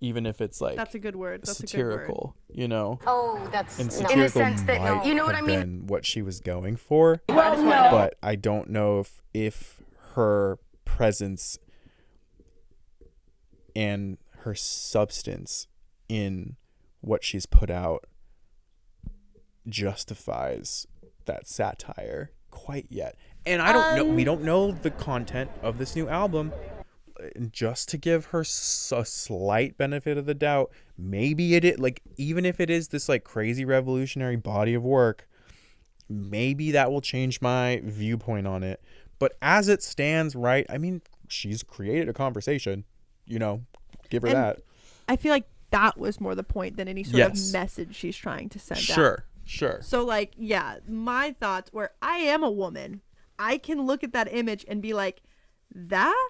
even if it's like, that's a good word. That's satirical, a good word. You know. Oh, that's And in satirical a sense that might you know what I have mean. been what she was going for. Well, no. But I don't know if her presence and her substance in what she's put out justifies that satire quite yet. And I don't know, we don't know the content of this new album. And just to give her a slight benefit of the doubt, maybe it is like, even if it is this like crazy revolutionary body of work, maybe that will change my viewpoint on it. But as it stands, right, I mean, she's created a conversation, you know, give her that. I feel like that was more the point than any sort of message she's trying to send out. Sure. So like, yeah, my thoughts were, I am a woman. I can look at that image and be like, that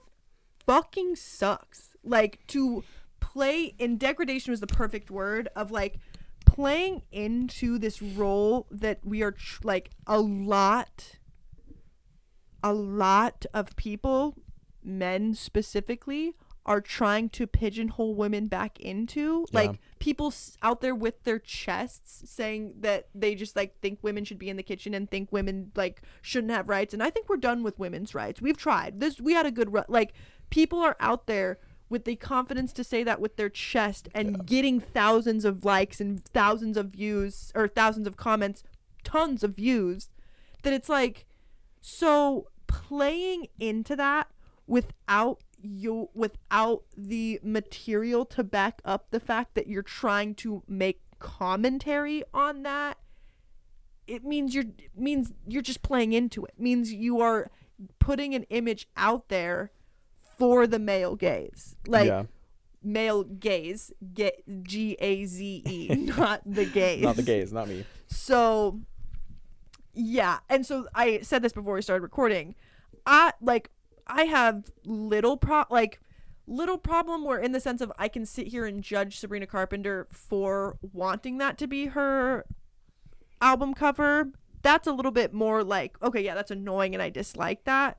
fucking sucks. Like, to play in degradation was the perfect word of like playing into this role that we are like a lot of people, men specifically, are trying to pigeonhole women back into. Like, people out there with their chests saying that they just, like, think women should be in the kitchen and think women, like, shouldn't have rights. And I think we're done with women's rights. We've tried this. We had a good like, people are out there with the confidence to say that with their chest and getting thousands of likes and thousands of views or thousands of comments, tons of views, that it's like, so playing into that without the material to back up the fact that you're trying to make commentary on that, it means you're just playing into it. It means you are putting an image out there for the male gaze. Like, male gaze, Gaze, not the gaze. Not the gaze, not me. So, yeah. And so I said this before we started recording. I have little problem where, in the sense of, I can sit here and judge Sabrina Carpenter for wanting that to be her album cover. That's a little bit more like, okay, yeah, that's annoying and I dislike that.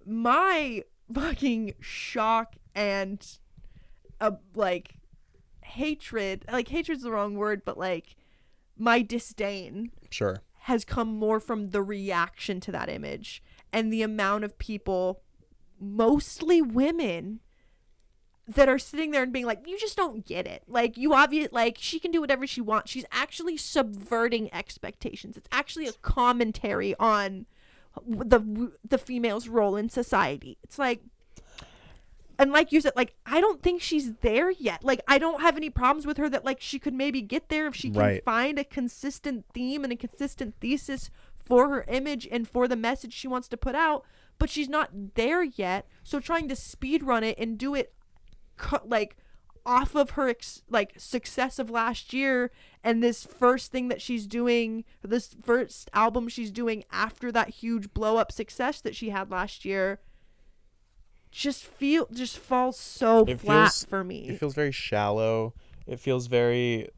My fucking shock and hatred's the wrong word, but like, my disdain has come more from the reaction to that image and the amount of people, mostly women, that are sitting there and being like, you just don't get it. Like, she can do whatever she wants. She's actually subverting expectations. It's actually a commentary on the female's role in society. It's like, and like you said, like, I don't think she's there yet. Like, I don't have any problems with her that, like, she could maybe get there if she can find a consistent theme and a consistent thesis for her image and for the message she wants to put out, but she's not there yet. So trying to speed run it and do it like off of her success of last year and this first thing that she's doing, this first album she's doing after that huge blow up success that she had last year, just falls so flat for me. It feels very shallow. It feels very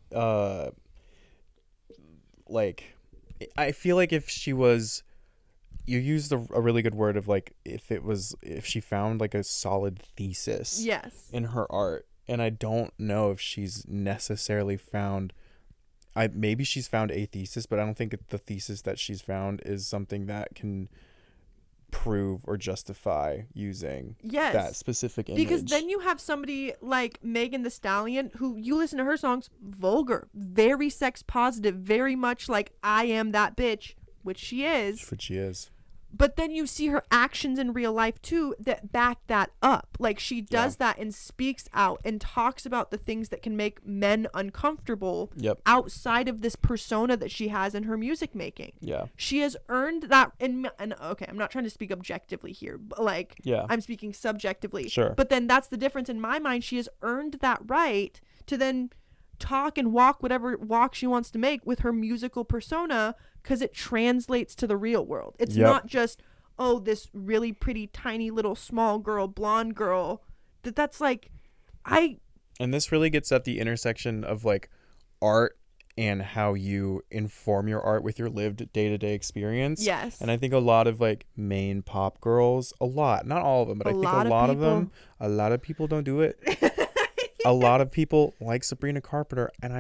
like, I feel like if she was, you used a really good word of like, if she found like a solid thesis in her art, and I don't know if she's necessarily found, maybe she's found a thesis, but I don't think the thesis that she's found is something that can prove or justify using that specific image. Because then you have somebody like Megan Thee Stallion, who, you listen to her songs, vulgar, very sex positive, very much like, I am that bitch, which she is. But then you see her actions in real life too that back that up. Like, she does that and speaks out and talks about the things that can make men uncomfortable outside of this persona that she has in her music making. She has earned that. And okay, I'm not trying to speak objectively here, but like, I'm speaking subjectively. But then that's the difference in my mind. She has earned that right to then talk and walk whatever walk she wants to make with her musical persona, because it translates to the real world. It's not just, oh, this really pretty tiny little small girl, blonde girl. That's like, and this really gets at the intersection of like art and how you inform your art with your lived day-to-day experience. And I think a lot of like main pop girls, not all of them, but I think a lot of people don't do it. A lot of people like Sabrina Carpenter, and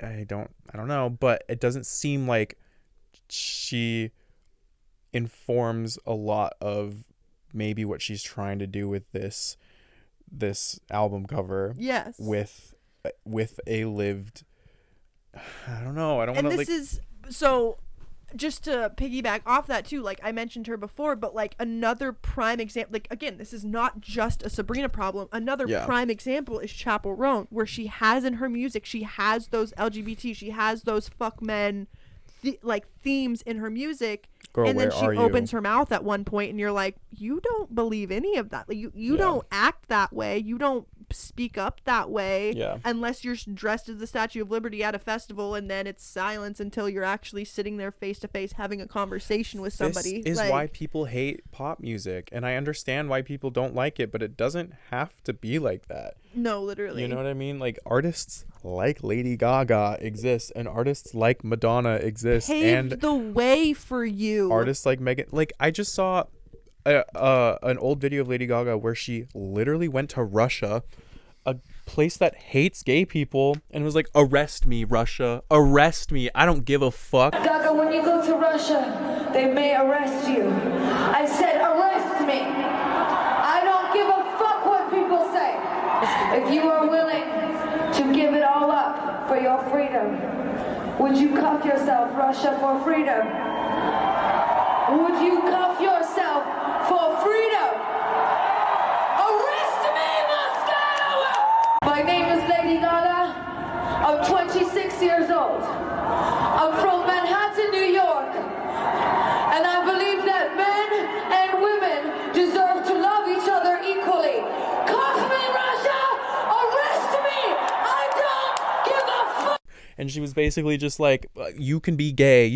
I don't know, but it doesn't seem like she informs a lot of maybe what she's trying to do with this album cover. With a lived, I don't know. I don't want to like. Is so. Just to piggyback off that too, like I mentioned her before, but like another prime example, like again, this is not just a Sabrina problem. Another prime example is Chappell Roan, where she has in her music, she has those LGBT, she has those fuck men themes in her music. Girl, and then she opens her mouth at one point and you're like, you don't believe any of that. Like, you don't act that way. You don't speak up that way unless you're dressed as the Statue of Liberty at a festival, and then it's silence until you're actually sitting there face to face having a conversation with somebody. This is why people hate pop music, and I understand why people don't like it, but it doesn't have to be like that. No, literally. You know what I mean? Like, artists like Lady Gaga exist, and artists like Madonna exist, paved the way for you. Artists like Megan, like I just saw an old video of Lady Gaga where she literally went to Russia, a place that hates gay people, and was like, arrest me, Russia, arrest me, I don't give a fuck. Gaga, when you go to Russia, they may arrest you. I said arrest me. I don't give a fuck what people say. If you are willing to give it all up for your freedom, would you cuff yourself, Russia, for freedom? Would you cuff yourself for freedom? Arrest me, Moscow! My name is Lady Gaga. I'm 26 years old. I'm from Manhattan, New York. And I believe that men and women deserve to love each other equally. Cuff me, Russia! Arrest me! I don't give a fuck! And she was basically just like, you can be gay,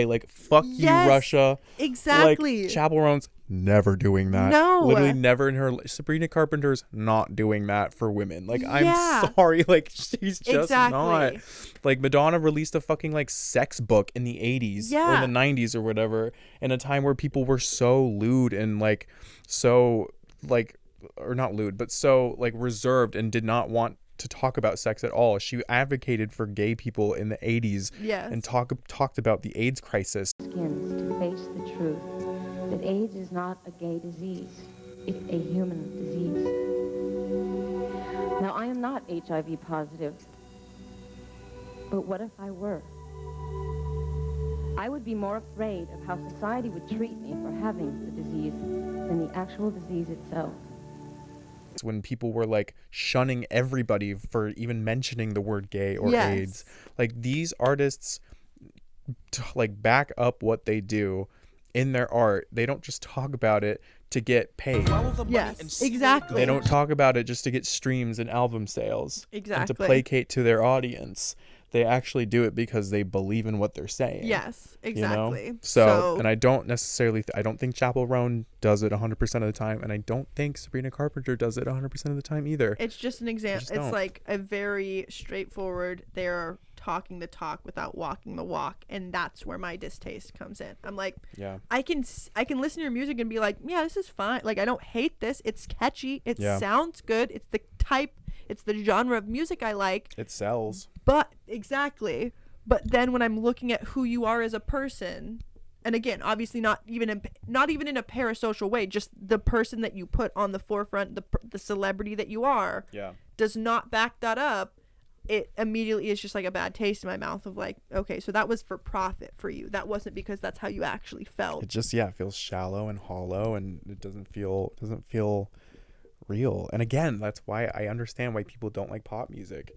like, fuck you, Russia. Exactly. Like, Chappell Roan's never doing that. No. Literally never in her. Sabrina Carpenter's not doing that for women. Like, I'm sorry, like, she's just not. Like, Madonna released a fucking, like, sex book in the 80s or the 90s or whatever, in a time where people were so lewd and, like, so, like, or not lewd, but so, like, reserved and did not want to talk about sex at all. She advocated for gay people in the 80s and talked about the AIDS crisis. Skins to face the truth that AIDS is not a gay disease, it's a human disease. Now, I am not HIV positive, but what if I were? I would be more afraid of how society would treat me for having the disease than the actual disease itself. When people were like shunning everybody for even mentioning the word gay or AIDS, like, these artists like back up what they do in their art. They don't just talk about it to get paid. Yes, exactly. They don't talk about it just to get streams and album sales. Exactly. And to placate to their audience. They actually do it because they believe in what they're saying. Yes, exactly. You know? So, and I don't necessarily, I don't think Chappell Roan does it 100% of the time, and I don't think Sabrina Carpenter does it 100% of the time either. It's just an example. It's like a very straightforward, they're talking the talk without walking the walk, and that's where my distaste comes in. I'm like, I can listen to your music and be like, yeah, this is fine. Like, I don't hate this. It's catchy. It sounds good. It's the type, it's the genre of music I like. It sells. But exactly. But then when I'm looking at who you are as a person, and again, obviously not even in a parasocial way, just the person that you put on the forefront, the celebrity that you are, does not back that up. It immediately is just like a bad taste in my mouth of like, okay, so that was for profit for you. That wasn't because that's how you actually felt. It just feels shallow and hollow, and it doesn't feel real. And again, that's why I understand why people don't like pop music.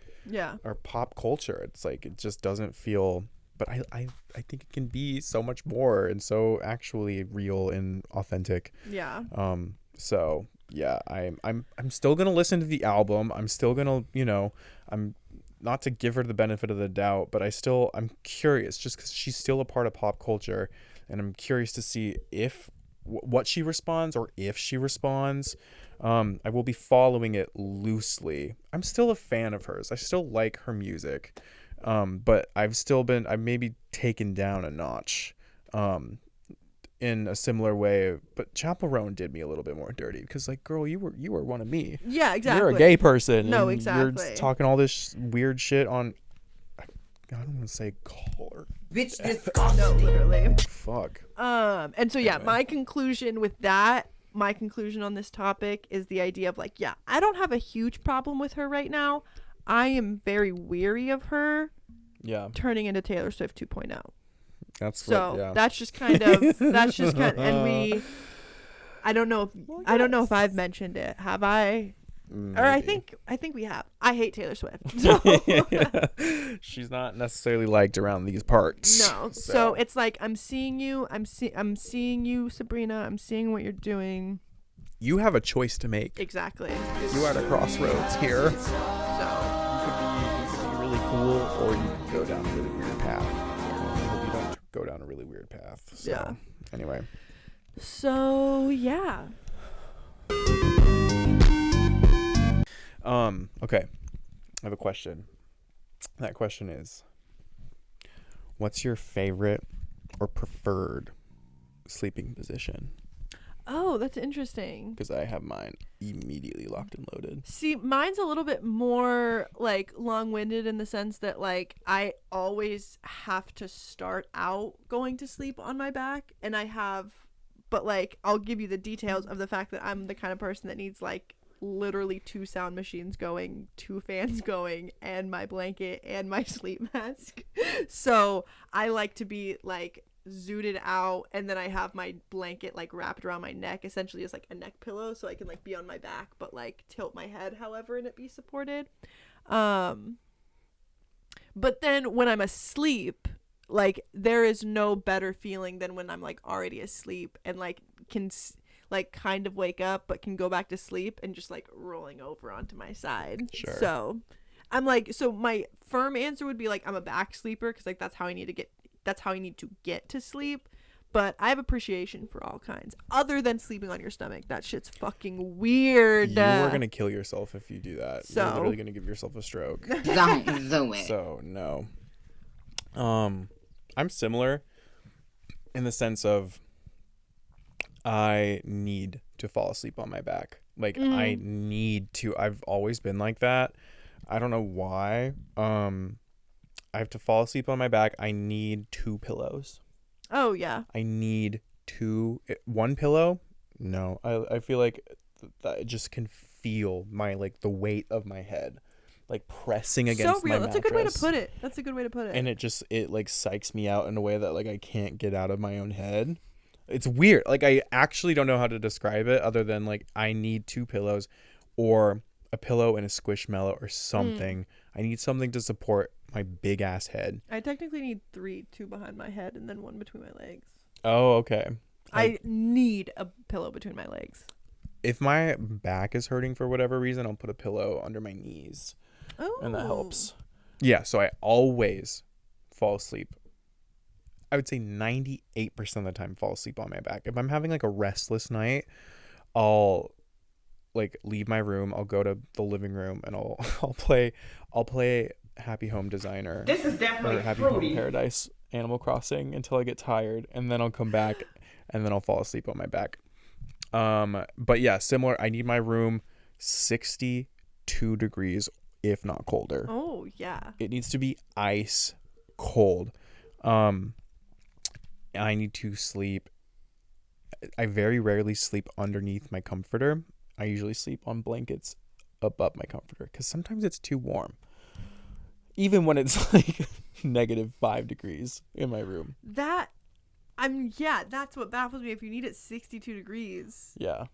Or pop culture. It's like, it just doesn't feel, but I think it can be so much more and so actually real and authentic. So yeah, I'm still gonna listen to the album. I'm still gonna, I'm not to give her the benefit of the doubt, but I'm curious just because she's still a part of pop culture, and I'm curious to see if what she responds, or if she responds. I will be following it loosely. I'm still a fan of hers. I still like her music. But I've maybe taken down a notch in a similar way. But Chappell Roan did me a little bit more dirty because, like, girl, you were one of me. Yeah, exactly. You're a gay person. No, and exactly. You're talking all this weird shit on, I don't want to say color. Bitch, disgusting. No, literally. Fuck. And so yeah, my conclusion on this topic is the idea of like, I don't have a huge problem with her right now. I am very weary of her turning into Taylor Swift 2.0. That's just kind of and I don't know if I've mentioned it. Have I? Maybe. Or I think we have. I hate Taylor Swift. So. She's not necessarily liked around these parts. No. So it's like, I'm seeing you. I'm seeing you, Sabrina. I'm seeing what you're doing. You have a choice to make. Exactly. You are at a crossroads here. So you could be really cool, or you could go down a really weird path. I hope you don't go down a really weird path. So, anyway. So yeah. Okay. I have a question. That question is, what's your favorite or preferred sleeping position? Oh, that's interesting. Because I have mine immediately locked and loaded. See, mine's a little bit more like long-winded in the sense that like I always have to start out going to sleep on my back, and but like I'll give you the details of the fact that I'm the kind of person that needs like literally 2 sound machines going, 2 fans going, and my blanket and my sleep mask. So I like to be like zooted out, and then I have my blanket like wrapped around my neck, essentially as like a neck pillow, so I can like be on my back but like tilt my head however and it be supported. But then when I'm asleep, like there is no better feeling than when I'm like already asleep and like can like kind of wake up but can go back to sleep and just like rolling over onto my side. Sure. So I'm like, so my firm answer would be like I'm a back sleeper because like that's how I need to get to sleep. But I have appreciation for all kinds other than sleeping on your stomach. That shit's fucking weird. You are gonna kill yourself if you do that. So you're literally gonna give yourself a stroke. Don't do it. So no. I'm similar in the sense of I need to fall asleep on my back. Like I need to. I've always been like that. I don't know why. I have to fall asleep on my back. I need 2 pillows. Oh yeah. I need 1 pillow. No, I feel like that I just can feel my like the weight of my head like pressing against my mattress. That's a good way to put it. That's a good way to put it. And it like psychs me out in a way that like I can't get out of my own head. It's weird. Like I actually don't know how to describe it other than like I need 2 pillows or a pillow and a squishmallow or something. I need something to support my big ass head. I technically need 3, 2 behind my head and then 1 between my legs. Oh, okay. I need a pillow between my legs. If my back is hurting for whatever reason, I'll put a pillow under my knees. Oh. And that helps. Yeah, so I always fall asleep. I would say 98% of the time fall asleep on my back. If I'm having like a restless night, I'll like leave my room, I'll go to the living room and I'll play Happy Home Designer. This is definitely or Happy fruity. Home Paradise, Animal Crossing until I get tired, and then I'll come back and then I'll fall asleep on my back. But yeah, similar. I need my room 62 degrees, if not colder. Oh yeah. It needs to be ice cold. I need to sleep. I very rarely sleep underneath my comforter. I usually sleep on blankets above my comforter because sometimes it's too warm. Even when it's like -5 degrees in my room. That's what baffles me. If you need it 62 degrees. Yeah.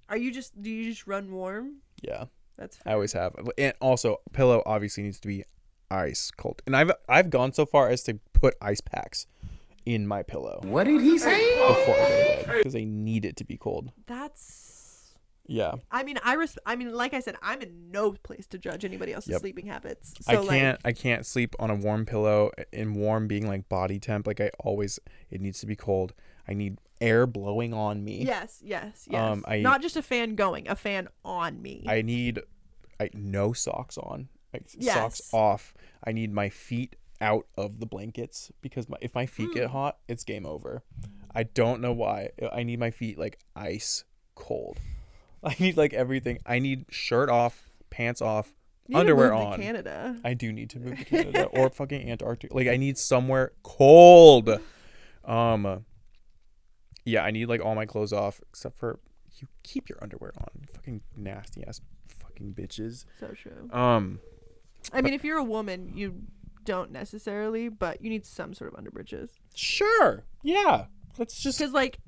Do you just run warm? Yeah. That's fair. I always have. And also, pillow obviously needs to be ice cold. And I've gone so far as to put ice packs in my pillow. What did he say? Before I go to bed because I need it to be cold. Yeah. I mean, like I said, I'm in no place to judge anybody else's sleeping habits. So I can't sleep on a warm pillow, and warm being like body temp. Like it needs to be cold. I need air blowing on me. Yes. Not just a fan going, a fan on me. I need no socks on. Socks off. I need my feet out of the blankets because if my feet get hot, it's game over. I don't know why. I need my feet like ice cold. I need like everything. I need shirt off, pants off, underwear on. Canada. I do need to move to Canada or fucking Antarctica. Like I need somewhere cold. Yeah, I need like all my clothes off except for you keep your underwear on. You fucking nasty ass fucking bitches. So true. I mean, if you're a woman, you don't necessarily, but you need some sort of underbridges. Sure. Yeah. Let's just because like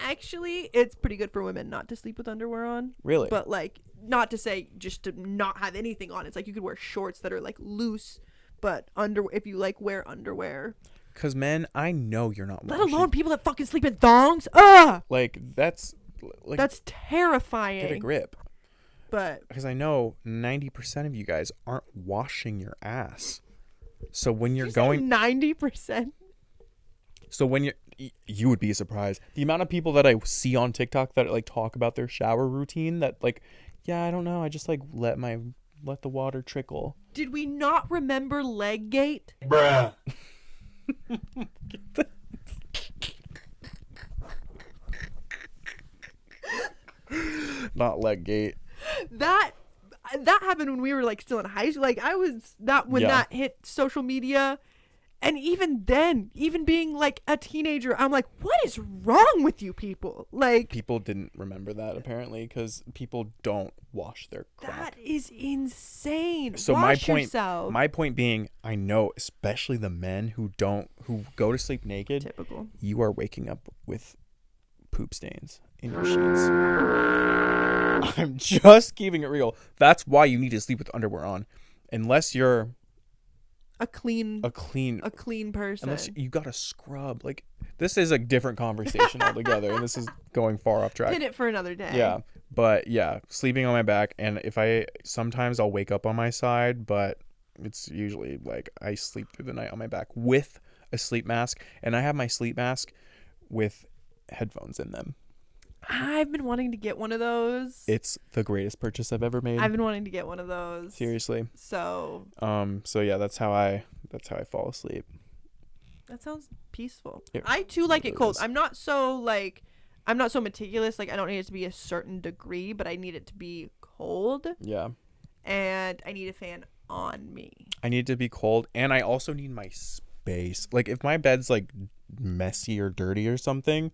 actually it's pretty good for women not to sleep with underwear on. Really? But like not to say just to not have anything on. It's like you could wear shorts that are like loose, but if you like wear underwear. Because men, I know you're not let alone people that fucking sleep in thongs. Ugh! Like that's terrifying. Get a grip. But because I know 90% of you guys aren't washing your ass. So when you're going 90%. So when you would be surprised the amount of people that I see on TikTok that like talk about their shower routine that like, yeah, I don't know, I just like let the water trickle. Did we not remember Leggate? Bruh. Not leg gate. That happened when we were like still in high school. Like I was when that hit social media. And even then, even being like a teenager, I'm like, what is wrong with you people? Like, people didn't remember that apparently because people don't wash their crap. That is insane. So Wash my point being, I know, especially the men who go to sleep naked. Typical. You are waking up with poop stains in your sheets. I'm just keeping it real. That's why you need to sleep with underwear on, unless you're a clean person. Unless you gotta scrub. Like, this is a different conversation altogether, and this is going far off track. Hit it for another day. Yeah, but yeah, sleeping on my back, and sometimes I'll wake up on my side, but it's usually like I sleep through the night on my back with a sleep mask, and I have my sleep mask with headphones in them. I've been wanting to get one of those. It's the greatest purchase I've ever made. I've been wanting to get one of those. Seriously. So yeah, that's how I fall asleep. That sounds peaceful. It I too like it cold. is. I'm not so meticulous. Like I don't need it to be a certain degree, but I need it to be cold. Yeah. And I need a fan on me. I need it to be cold, and I also need my space. Like if my bed's like messy or dirty or something,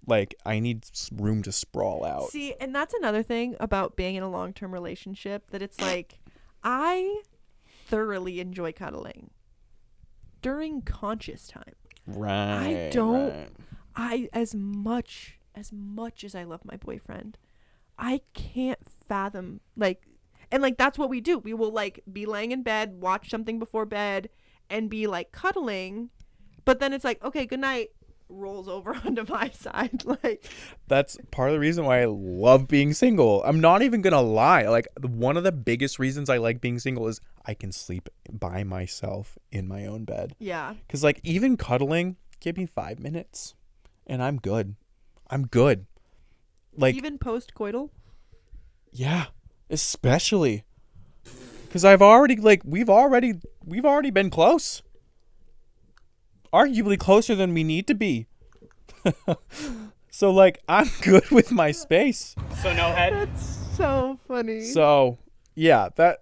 like I need room to sprawl out. See, and that's another thing about being in a long-term relationship, that it's like I thoroughly enjoy cuddling during conscious time. Right. As much as I love my boyfriend, I can't fathom that's what we do. We will like be laying in bed, watch something before bed, and be like cuddling, but then it's like, okay, good night, rolls over onto my side. Like, that's part of the reason why I love being single. I'm not even gonna lie, like one of the biggest reasons I like being single is I can sleep by myself in my own bed. Yeah, because like even cuddling, give me 5 minutes and I'm good. Like even post-coital. Yeah, especially because we've already been close, arguably closer than we need to be. So like I'm good with my space. So no head. That's so funny. So yeah, that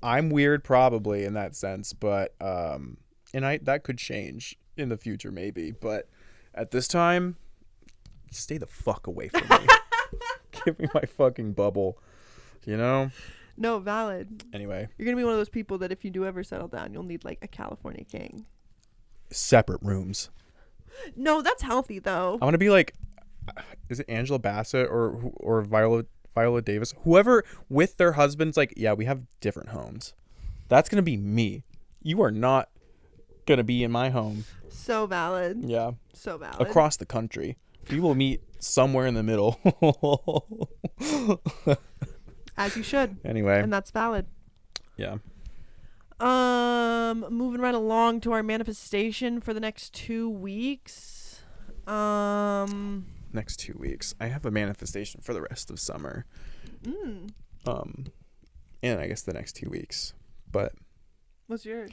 I'm weird probably in that sense, but that could change in the future maybe, but at this time, stay the fuck away from me. Give me my fucking bubble, you know? No, valid. Anyway. You're going to be one of those people that if you do ever settle down, you'll need like a California king. Separate rooms. No, that's healthy though. I want to be like, is it Angela Bassett or Viola Davis? Whoever with their husbands, like, yeah, we have different homes. That's going to be me. You are not going to be in my home. So valid. Yeah. So valid. Across the country. We will meet somewhere in the middle. As you should. Anyway. And that's valid. Yeah. Moving right along to our manifestation for the next 2 weeks. Next 2 weeks. I have a manifestation for the rest of summer. And I guess the next 2 weeks. But what's yours?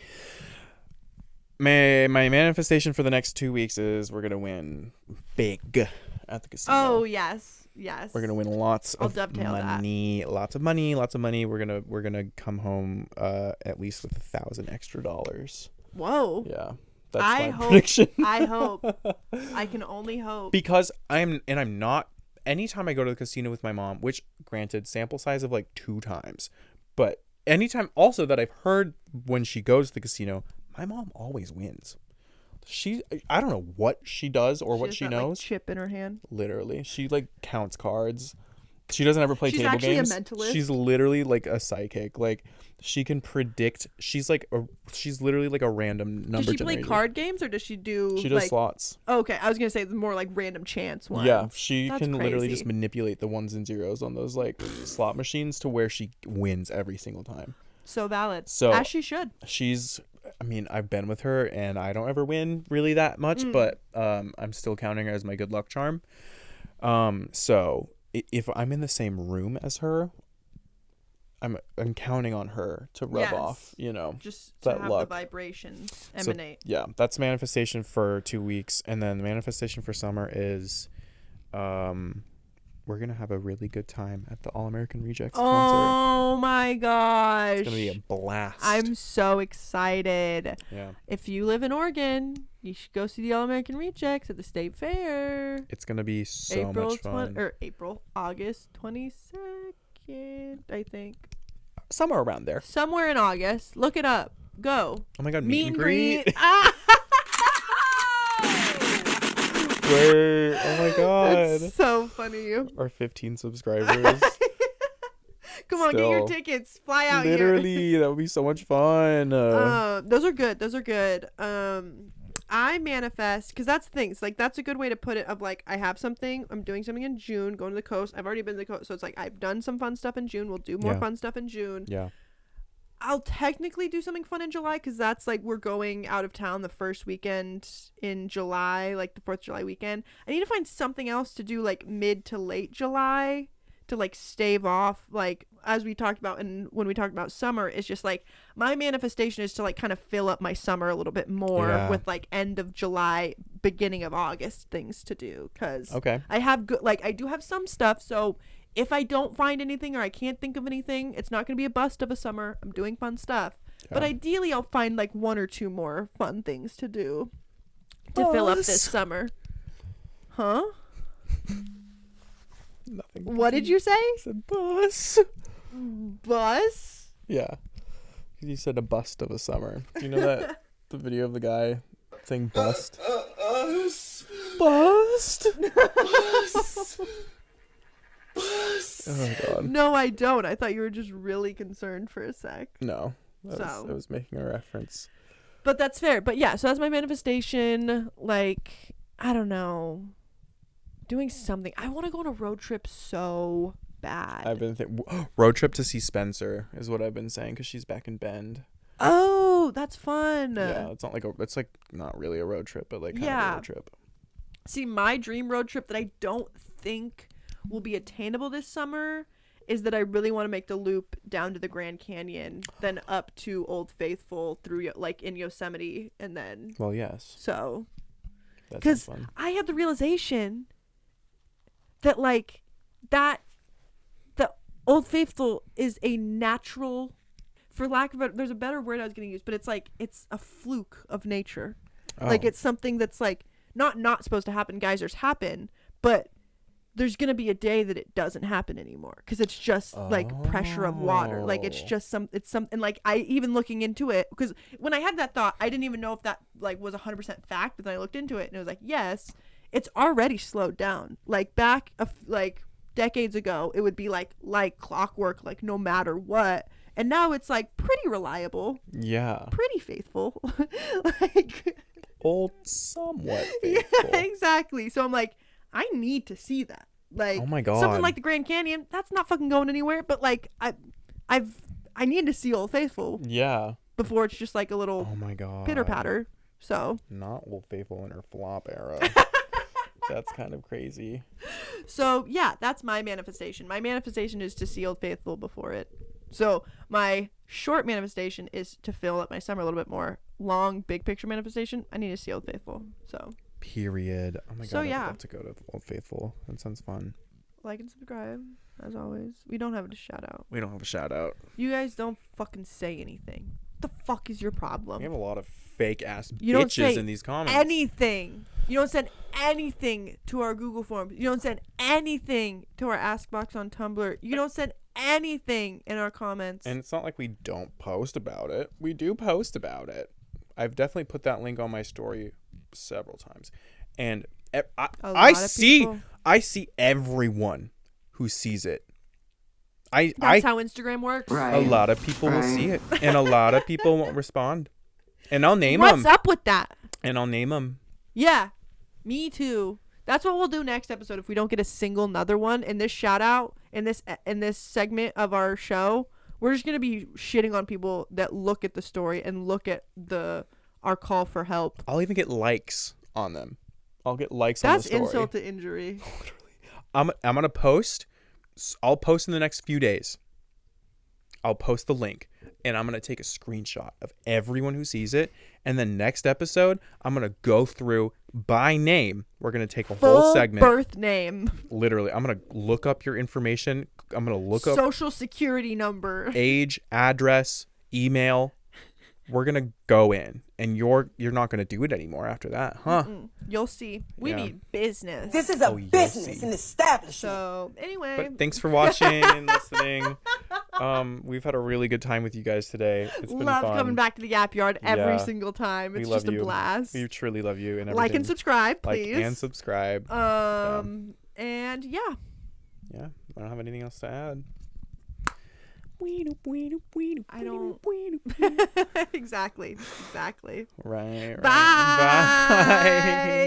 My manifestation for the next 2 weeks is we're gonna win big at the casino. Oh yes. We're gonna win lots of money. That. Lots of money. We're gonna come home at least with $1,000 extra. Whoa. Yeah, that's my prediction. I hope. I can only hope. Because I'm not. Anytime I go to the casino with my mom, which granted sample size of like 2 times, but anytime also that I've heard when she goes to the casino, my mom always wins. I don't know what she does or what she knows. Like, chip in her hand. Literally, she like counts cards. She doesn't ever play table games. She's actually a mentalist. She's literally like a psychic. Like she can predict. She's literally like a random number. Does she generator. play card games or does she do? She does slots. Oh, okay, I was gonna say the more like random chance ones. Yeah, she That's can literally crazy. just manipulate the ones and zeros on those like slot machines to where she wins every single time. So valid. So as she should. I've been with her and I don't ever win really that much, but I'm still counting her as my good luck charm. So if I'm in the same room as her, I'm counting on her to rub off, just that to have luck. the vibrations emanate. So, yeah, that's manifestation for 2 weeks, and then the manifestation for summer is we're gonna have a really good time at the All American Rejects concert. Oh my gosh. It's gonna be a blast. I'm so excited. Yeah. If you live in Oregon, you should go see the All American Rejects at the State Fair. It's gonna be so much fun. August 22nd, I think. Somewhere around there. Somewhere in August. Look it up. Go. Oh my god, meet and greet. Wait, oh my god. That's so funny. Our 15 subscribers. Come on, get your tickets. Fly out here. Literally, that would be so much fun. Those are good. I manifest, because that's things like that's a good way to put it, of like I have something, I'm doing something in June, going to the coast. I've already been to the coast, so it's like I've done some fun stuff in June. We'll do more fun stuff in June. Yeah. I'll technically do something fun in July, because that's like we're going out of town the first weekend in July, like the 4th of July weekend. I need to find something else to do like mid to late July to like stave off, like as we talked about, and when we talked about summer, it's just like my manifestation is to like kind of fill up my summer a little bit more with like end of July, beginning of August things to do, because I have good, like I do have some stuff, so if I don't find anything or I can't think of anything, it's not going to be a bust of a summer. I'm doing fun stuff, but ideally I'll find like 1 or 2 more fun things to do to fill up this summer. Huh? Nothing. What did you say? I said bus. Bus? Yeah. You said a bust of a summer. Do you know that the video of the guy saying bust? Bust. Oh my god. No, I don't. I thought you were just really concerned for a sec. No. I was making a reference. But that's fair. But yeah, so that's my manifestation. Like, I don't know. Doing something. I want to go on a road trip so bad. I've been road trip to see Spencer is what I've been saying, because she's back in Bend. Oh, that's fun. Yeah, it's not like it's like not really a road trip, but like kind of a road trip. See, my dream road trip that I don't think will be attainable this summer is that I really want to make the loop down to the Grand Canyon, then up to Old Faithful through like in Yosemite, and then. Well, yes. So. Because I had the realization that like the Old Faithful is a natural, for lack of a, there's a better word I was going to use, but it's like it's a fluke of nature. Like it's something that's like not supposed to happen. Geysers happen, but there's going to be a day that it doesn't happen anymore, because it's just like pressure of water. Like it's just and like I even looking into it, because when I had that thought, I didn't even know if that like was 100% fact, but then I looked into it and it was like, yes, it's already slowed down. Like back like decades ago, it would be like clockwork, like no matter what. And now it's like pretty reliable. Yeah. Pretty faithful. Like somewhat faithful. Yeah, exactly. So I'm like, I need to see that. Like, oh my god, something like the Grand Canyon, that's not fucking going anywhere. But like, I need to see Old Faithful. Yeah. Before it's just like a little. Oh my god. Pitter patter. So. Not Old Faithful in her flop era. That's kind of crazy. So yeah, that's my manifestation. My manifestation is to see Old Faithful before it. So my short manifestation is to fill up my summer a little bit more. Long, big picture manifestation, I need to see Old Faithful. So. Period. Oh my god, so, yeah. I'd love to go to Old Faithful. That sounds fun. Like and subscribe, as always. We don't have a shout out. We don't have a shout out. You guys don't fucking say anything. What the fuck is your problem? We have a lot of fake ass bitches in these comments. Anything. You don't send anything to our Google forms. You don't send anything to our Ask Box on Tumblr. You don't send anything in our comments. And it's not like we don't post about it. We do post about it. I've definitely put that link on my story several times, and I see everyone who sees it. That's how Instagram works. Right. A lot of people will see it, and a lot of people won't respond. And I'll name them. What's up with that? And I'll name them. Yeah, me too. That's what we'll do next episode if we don't get a single another one in this shout out in this segment of our show. We're just gonna be shitting on people that look at the story and look at our call for help. I'll even get likes on them. I'll get likes on the story. That's insult to injury. I'm gonna post. I'll post in the next few days. I'll post the link. and I'm going to take a screenshot of everyone who sees it. And then next episode, I'm going to go through by name. We're going to take a whole segment. Birth name. Literally. I'm going to look up your information. I'm going to look up social security number, age, address, email. We're going to go in, and you're not going to do it anymore after that, huh? You'll see. We need business. This is a business, an establishment. So anyway, but thanks for watching and listening. We've had a really good time with you guys today. It's been love fun. coming back to the Yap Yard every single time. It's just a blast. We truly love you. And like and subscribe, please. Like and subscribe. And yeah, I don't have anything else to add. I don't. Exactly. Right. Bye. Bye.